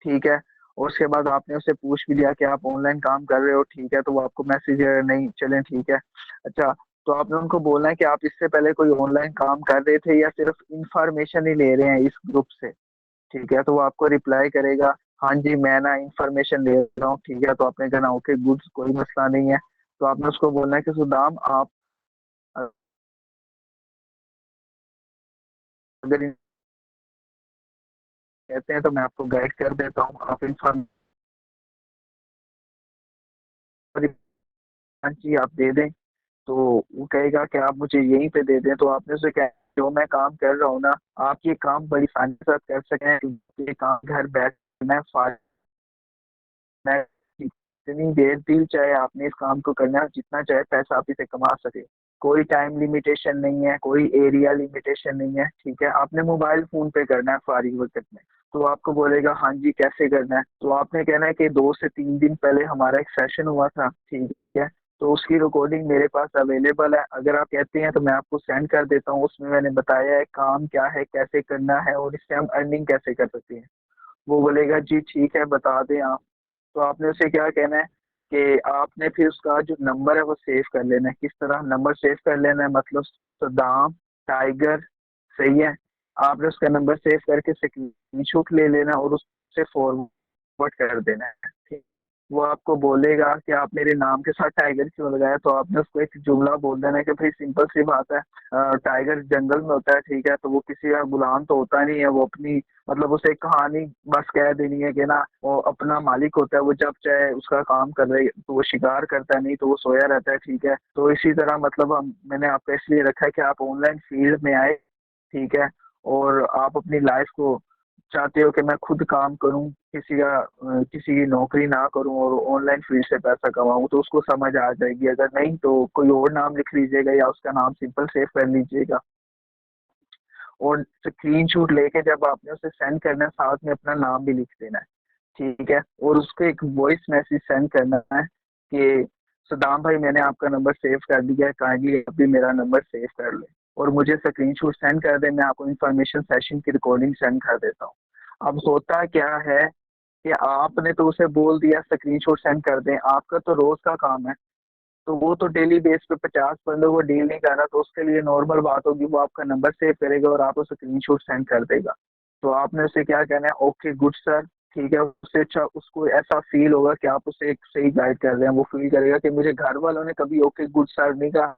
ठीक है। और उसके बाद आपने उससे पूछ भी लिया कि आप ऑनलाइन काम कर रहे हो, ठीक है, तो वो आपको मैसेज नहीं, चलें ठीक है। अच्छा, तो आपने उनको बोलना है कि आप इससे पहले कोई ऑनलाइन काम कर रहे थे या सिर्फ इंफॉर्मेशन ही ले रहे हैं इस ग्रुप से। ठीक है। तो वो आपको रिप्लाई करेगा, हाँ जी मैं ना इंफॉर्मेशन ले रहा हूँ। ठीक है। तो आपने कहना ओके गुड, कोई मसला नहीं है। तो आपने उसको बोलना है कि सुदाम, आप अगर कहते हैं तो मैं आपको गाइड कर देता हूँ, आप इंफॉर्मेशन जी आप दे दें। तो वो कहेगा कि आप मुझे यहीं पे दे दें। तो आपने उसे कहा जो मैं काम कर रहा हूँ ना, आप ये काम बड़ी आसानी के साथ कर सकें, क्योंकि ये काम घर बैठ मैं मैं जितनी देर दिल चाहे आपने इस काम को करना है, जितना चाहे पैसा आप इसे कमा सके। कोई टाइम लिमिटेशन नहीं है, कोई एरिया लिमिटेशन नहीं है। ठीक है। आपने मोबाइल फोन पे करना है फारिग वक्त में। तो आपको बोलेगा हाँ जी कैसे करना है। तो आपने कहना है कि 2 से 3 दिन पहले हमारा एक सेशन हुआ था, ठीक है, तो उसकी रिकॉर्डिंग मेरे पास अवेलेबल है, अगर आप कहते हैं तो मैं आपको सेंड कर देता हूँ। उसमें मैंने बताया है काम क्या है, कैसे करना है, और इससे हम अर्निंग कैसे कर सकते हैं। वो बोलेगा जी ठीक है बता दें आप। तो आपने उसे क्या कहना है कि आपने फिर उसका जो नंबर है वो सेव कर लेना है। किस तरह नंबर सेव कर लेना है, मतलब सदाम टाइगर, सही है। आपने उसका नंबर सेव करके स्क्रीनशॉट ले लेना और उससे फॉरवर्ड कर देना है। ठीक। वो आपको बोलेगा कि आप मेरे नाम के साथ टाइगर क्यों लगाया, तो आपने उसको एक जुमला बोल देना है कि भाई सिंपल सी बात है, टाइगर जंगल में होता है, ठीक है, तो वो किसी का गुलाम तो होता नहीं है, वो अपनी, मतलब उसे एक कहानी बस कह देनी है कि ना वो अपना मालिक होता है, वो जब चाहे उसका काम कर रहे तो वो शिकार करता है, नहीं तो वो सोया रहता है। ठीक है। तो इसी तरह मतलब हम, मैंने आपको इसलिए रखा है कि आप ऑनलाइन फील्ड में आए, ठीक है, और आप अपनी लाइफ को चाहते हो कि मैं खुद काम करूं, किसी की नौकरी ना करूं और ऑनलाइन फील्ड से पैसा कमाऊं, तो उसको समझ आ जाएगी। अगर नहीं तो कोई और नाम लिख लीजिएगा या उसका नाम सिंपल सेव कर लीजिएगा। और स्क्रीनशॉट लेके जब आपने उसे सेंड करना है, साथ में अपना नाम भी लिख देना है। ठीक है। और उसको एक वॉइस मैसेज सेंड करना है कि सदाम भाई मैंने आपका नंबर सेव कर दिया है, काइंडली अभी मेरा नंबर सेव कर ले और मुझे स्क्रीनशॉट सेंड कर दे, मैं आपको इन्फॉर्मेशन सेशन की रिकॉर्डिंग सेंड कर देता हूँ। अब होता क्या है कि आपने तो उसे बोल दिया स्क्रीनशॉट सेंड कर दें, आपका तो रोज का काम है, तो वो तो डेली बेस पे 50 बंदों को डील नहीं कर रहा, तो उसके लिए नॉर्मल बात होगी वो आपका नंबर सेव करेगा और आपको स्क्रीनशॉट सेंड कर देगा। तो आपने उसे क्या कहना है, ओके गुड सर, ठीक है। उससे अच्छा उसको ऐसा फील होगा कि आप उसे एक सही गाइड कर रहे हैं, वो फील करेगा कि मुझे घर वालों ने कभी ओके गुड सर नहीं कहा,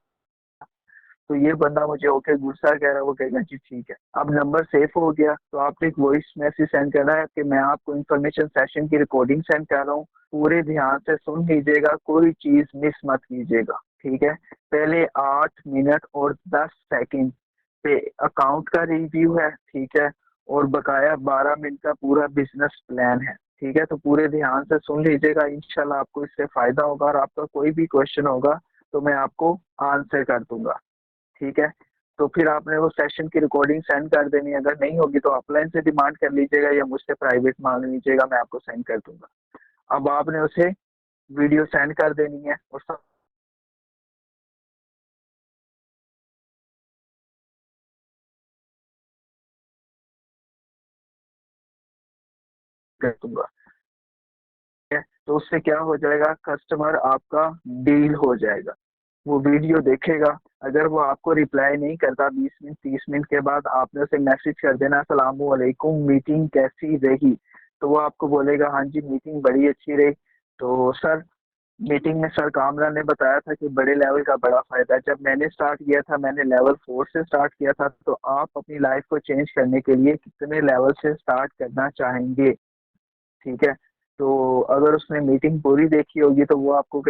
तो ये बंदा मुझे ओके गुस्सा कह रहा है, वो कहेगा जी ठीक है। अब नंबर सेव हो गया तो आपको एक वॉइस मैसेज सेंड करना है कि मैं आपको इन्फॉर्मेशन सेशन की रिकॉर्डिंग सेंड कर रहा हूँ, पूरे ध्यान से सुन लीजिएगा, कोई चीज मिस मत कीजिएगा। ठीक है। पहले 8 मिनट और 10 सेकंड पे अकाउंट का रिव्यू है। ठीक है। और बकाया 12 मिनट का पूरा बिजनेस प्लान है। ठीक है। तो पूरे ध्यान से सुन लीजिएगा, इंशाल्लाह आपको इससे फायदा होगा, और आपका कोई भी क्वेश्चन होगा तो मैं आपको आंसर कर दूंगा। ठीक है। तो फिर आपने वो सेशन की रिकॉर्डिंग सेंड कर देनी है, अगर नहीं होगी तो ऑफलाइन से डिमांड कर लीजिएगा या मुझसे प्राइवेट मांग लीजिएगा, मैं आपको सेंड कर दूंगा। अब आपने उसे वीडियो सेंड कर देनी है और सब कर दूंगा। ठीक है। तो उससे क्या हो जाएगा, कस्टमर आपका डील हो जाएगा। वो वीडियो देखेगा, अगर वो आपको रिप्लाई नहीं करता 20 मिनट 30 मिनट के बाद आपने उसे मैसेज कर देना अस्सलामु अलैकुम मीटिंग कैसी रही, तो वो आपको बोलेगा हाँ जी मीटिंग बड़ी अच्छी रही। तो सर मीटिंग में सर कामरान ने बताया था कि बड़े लेवल का बड़ा फायदा है। जब मैंने स्टार्ट किया था मैंने लेवल 4 से स्टार्ट किया था, तो आप अपनी लाइफ को चेंज करने के लिए कितने लेवल से स्टार्ट करना चाहेंगे। ठीक है। तो अगर उसने मीटिंग पूरी देखी होगी तो वो आपको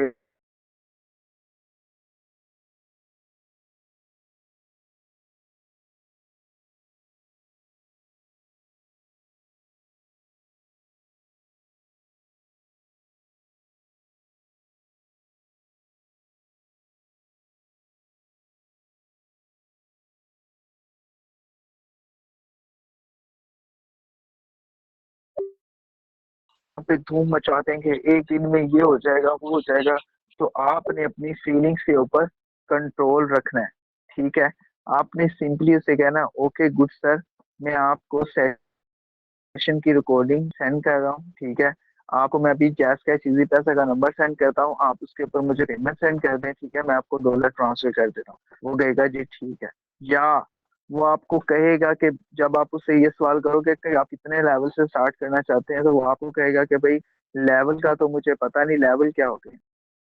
पे धूम मचा देंगे, एक दिन में ये हो जाएगा वो हो जाएगा। तो आपने अपनी फीलिंग्स के ऊपर कंट्रोल रखना है। ठीक है। आपने सिंपली उसे कहना ओके गुड सर, मैं आपको सेशन की रिकॉर्डिंग सेंड कर रहा हूँ। ठीक है। आपको मैं अभी कैश इजी पैसा का नंबर सेंड करता हूँ, आप उसके ऊपर मुझे पेमेंट सेंड कर दें। ठीक है। मैं आपको डॉलर ट्रांसफर कर देता हूँ। वो कहेगा जी ठीक है। या वो आपको कहेगा कि जब आप उससे ये सवाल करोगे कि आप कितने लेवल से स्टार्ट करना चाहते हैं, तो वो आपको कहेगा कि भाई लेवल का तो मुझे पता नहीं, लेवल क्या होते हैं।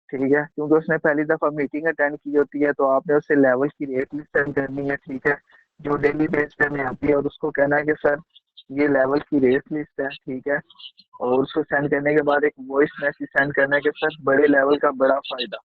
ठीक है। क्योंकि उसने पहली दफा मीटिंग अटेंड की होती है, तो आपने उससे लेवल की रेट लिस्ट सेंड करनी है। ठीक है। जो डेली बेस पे में आती है, और उसको कहना है कि सर ये लेवल की रेट लिस्ट है। ठीक है। और उसको सेंड करने के बाद एक वॉइस मैसेज सेंड करना है कि सर बड़े लेवल का बड़ा फायदा।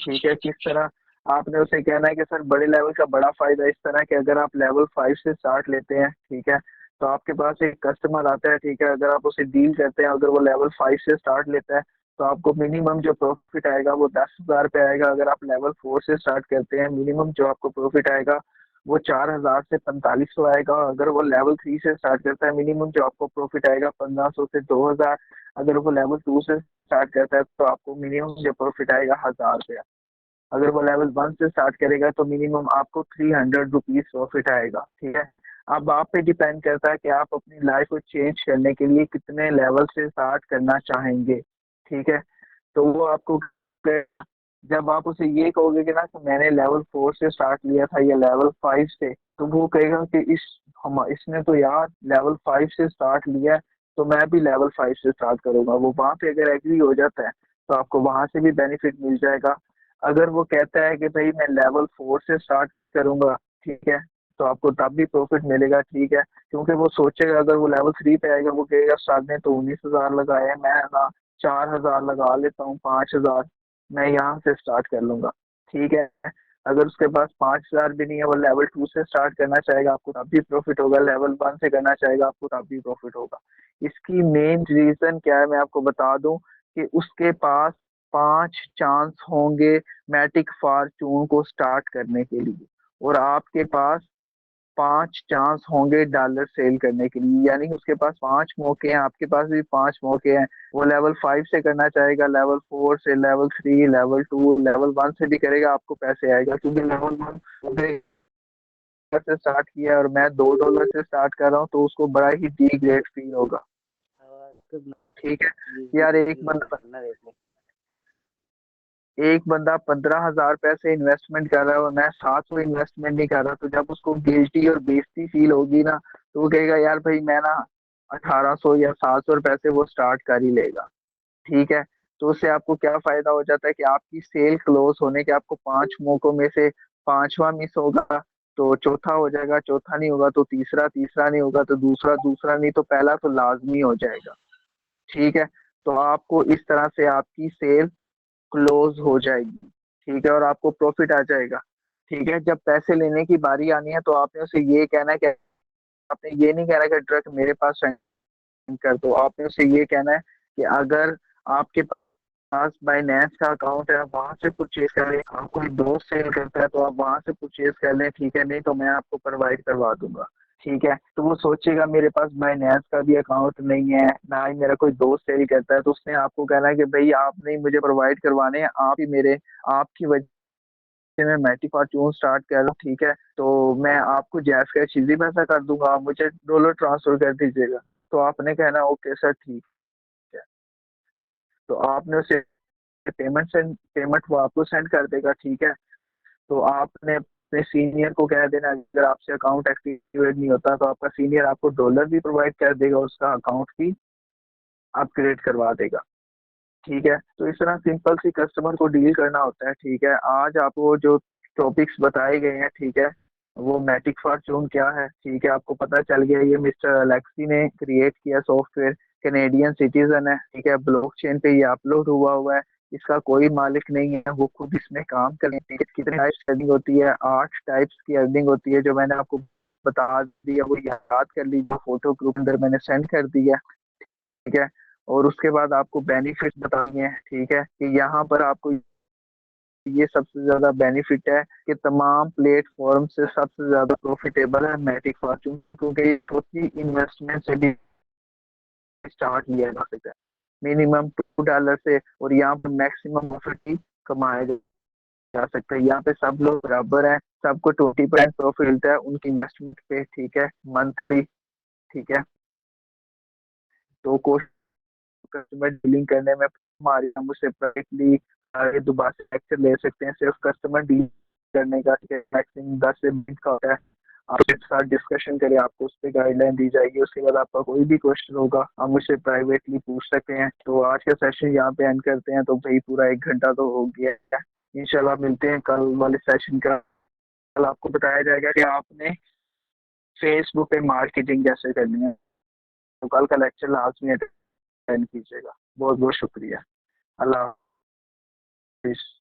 ठीक है। किस तरह आपने उसे कहना है कि सर बड़े लेवल का बड़ा फायदा इस तरह कि अगर आप लेवल 5 से स्टार्ट लेते हैं, ठीक है, तो आपके पास एक कस्टमर आता है। ठीक है। अगर आप उसे डील करते हैं, अगर वो लेवल 5 से स्टार्ट लेता है, तो आपको मिनिमम जो प्रॉफिट आएगा वो 10,000 पे आएगा। अगर आप लेवल 4 से स्टार्ट करते हैं, मिनिमम जो आपको प्रॉफिट आएगा वो 4,000 से 4500 आएगा। अगर वो लेवल 3 से स्टार्ट करता है, मिनिमम जो आपको प्रॉफिट आएगा 1500 से 2000। अगर वो लेवल 2 से स्टार्ट करता है तो आपको मिनिमम जो प्रॉफिट आएगा 1000 रुपया। अगर वो लेवल 1 से स्टार्ट करेगा तो मिनिमम आपको 300 रुपीज प्रॉफिट आएगा। ठीक है। अब आप पे डिपेंड करता है कि आप अपनी लाइफ को चेंज करने के लिए कितने लेवल से स्टार्ट करना चाहेंगे। ठीक है। तो वो आपको जब आप उसे ये कहोगे कि ना कि मैंने लेवल 4 से स्टार्ट लिया था या लेवल 5 से, तो वो कहेगा कि हम इसने तो यार लेवल 5 से स्टार्ट लिया है, तो मैं भी लेवल 5 से स्टार्ट करूंगा। वो वहां पे अगर एग्री हो जाता है तो आपको वहां से भी बेनिफिट मिल जाएगा। अगर वो कहता है कि भाई मैं लेवल 4 से स्टार्ट करूंगा, ठीक है, तो आपको तब भी प्रॉफिट मिलेगा। ठीक है। क्योंकि वो सोचेगा अगर वो लेवल 3 पे आएगा, वो कहेगा सर ने तो 19,000 लगाए हैं, मैं ना 4,000 लगा लेता हूँ, 5,000 मैं यहाँ से स्टार्ट कर लूंगा। ठीक है। अगर उसके पास 5,000 भी नहीं है, वो लेवल 2 से स्टार्ट करना चाहेगा, आपको तब भी प्रॉफिट होगा। लेवल 1 से करना चाहेगा, आपको तब भी प्रॉफिट होगा। इसकी मेन रीजन क्या है मैं आपको बता दूं, कि उसके पास 5 चांस होंगे मैटिक फॉर्चून को स्टार्ट करने के लिए, और आपके पास 5 चांस होंगे डॉलर सेल करने के लिए। यानी कि उसके पास 5 मौके हैं, आपके पास भी 5 मौके हैं। वो लेवल 5 से करना चाहेगा, लेवल 4 से, लेवल 3, लेवल 2, लेवल 1 से भी करेगा, आपको पैसे आएगा। क्योंकि लेवल 1 से स्टार्ट किया है और मैं $2 से स्टार्ट कर रहा हूँ, तो उसको बड़ा ही डी ग्रेड फील होगा। ठीक है। यार एक बंदा 15,000 पैसे इन्वेस्टमेंट कर रहा है और मैं 700 इन्वेस्टमेंट नहीं कर रहा, तो जब उसको गिल्टी और बेइज्जती फील होगी ना, तो वो कहेगा यार भाई मैं ना 1,800 या 700 रुपए से वो स्टार्ट कर ही लेगा। ठीक है। तो उससे आपको क्या फायदा हो जाता है कि आपकी सेल क्लोज होने के आपको 5 मौकों में से पांचवा मिस होगा तो चौथा हो जाएगा, चौथा नहीं होगा तो तीसरा, तीसरा नहीं होगा तो दूसरा, दूसरा नहीं तो पहला तो लाजमी हो जाएगा। ठीक है, तो आपको इस तरह से आपकी सेल क्लोज हो जाएगी। ठीक है, और आपको प्रॉफिट आ जाएगा। ठीक है, जब पैसे लेने की बारी आनी है तो आपने उसे ये कहना है कि, आपने ये नहीं कहना कि ट्रक मेरे पास सेंड कर दो, आपने उसे ये कहना है कि अगर आपके पास बाइनेंस का अकाउंट है वहां से परचेज कर लें, आप कोई दोस्त सेल करता है तो आप वहां से परचेज कर लें। ठीक है, नहीं तो मैं आपको प्रोवाइड करवा दूंगा। ठीक है, तो वो सोचेगा मेरे पास बाइनेंस का भी अकाउंट नहीं है, ना ही मेरा कोई दोस्त सेल करता है, तो उसने आपको कहना है कि भाई आपने मुझे प्रोवाइड करवाने हैं, आप ही मेरे, आपकी वजह से मैं मैटी फॉर्च्यून स्टार्ट कर रहा हूँ। ठीक है, तो मैं आपको जैस का चीज ही पैसा कर दूंगा, आप मुझे डॉलर ट्रांसफर कर दीजिएगा। तो आपने कहना ओके सर ठीक है, तो आपने उसे पेमेंट वो आपको सेंड कर देगा। ठीक है, तो आपने अपने सीनियर को कह देना, अगर आपसे अकाउंट एक्टिवेट नहीं होता तो आपका सीनियर आपको डॉलर भी प्रोवाइड कर देगा, उसका अकाउंट भी अपग्रेड करवा देगा। ठीक है, तो इस तरह सिंपल सी कस्टमर को डील करना होता है। ठीक है, आज आपको जो टॉपिक्स बताए गए हैं, ठीक है, वो मैटिक फॉर्च्यून क्या है, ठीक है, आपको पता चल गया, ये मिस्टर अलेक्सी ने क्रिएट किया सॉफ्टवेयर, कैनेडियन सिटीजन है। ठीक है, ब्लॉकचेन पे ये अपलोड हुआ है, इसका कोई मालिक नहीं है, वो खुद इसमें काम कर रहे हैं। कितने टाइप्स की अर्निंग होती है, 8 टाइप्स की अर्निंग होती है, जो मैंने आपको बता दिया वो याद कर लीजिए, फोटो ग्रुप अंदर मैंने सेंड कर दिया। ठीक है, और उसके बाद आपको बेनिफिट बताएंगे। ठीक है, कि यहाँ पर आपको ये सबसे ज्यादा बेनिफिट है कि तमाम प्लेटफॉर्म से सबसे ज्यादा प्रॉफिटेबल है मैटिक फॉर्च्यून, क्योंकि ये छोटी इन्वेस्टमेंट से भी स्टार्ट किया जा सकता है, मिनिमम $2 से, और यहाँ पर मैक्सिमम प्रॉफिट ही कमाया जा सकता है। यहाँ पे सब लोग बराबर है, सबको 20% प्रॉफिट मिलता है उनकी इन्वेस्टमेंट पे। ठीक है, मंथली। ठीक है, तो कस्टमर डीलिंग करने में हमारी, हम उससे प्राइवेटली आगे दोबारा से लेक्चर ले सकते हैं, सिर्फ कस्टमर डील करने का मैक्सिमम 10 से 20 का होता है। आपके साथ डिस्कशन करें, आपको उस पर गाइडलाइन दी जाएगी, उसके बाद आपका कोई भी क्वेश्चन होगा हम उससे प्राइवेटली पूछ सकते हैं। तो आज का सेशन यहाँ पे एंड करते हैं, तो भाई पूरा 1 घंटा तो हो गया है। इंशाल्लाह मिलते हैं कल वाले सेशन का। कल आपको बताया जाएगा कि आपने फेसबुक पे मार्केटिंग कैसे करनी है, तो कल का लेक्चर लाजमी अटेंड कीजिएगा। बहुत बहुत शुक्रिया। अल्लाह हाफिज़।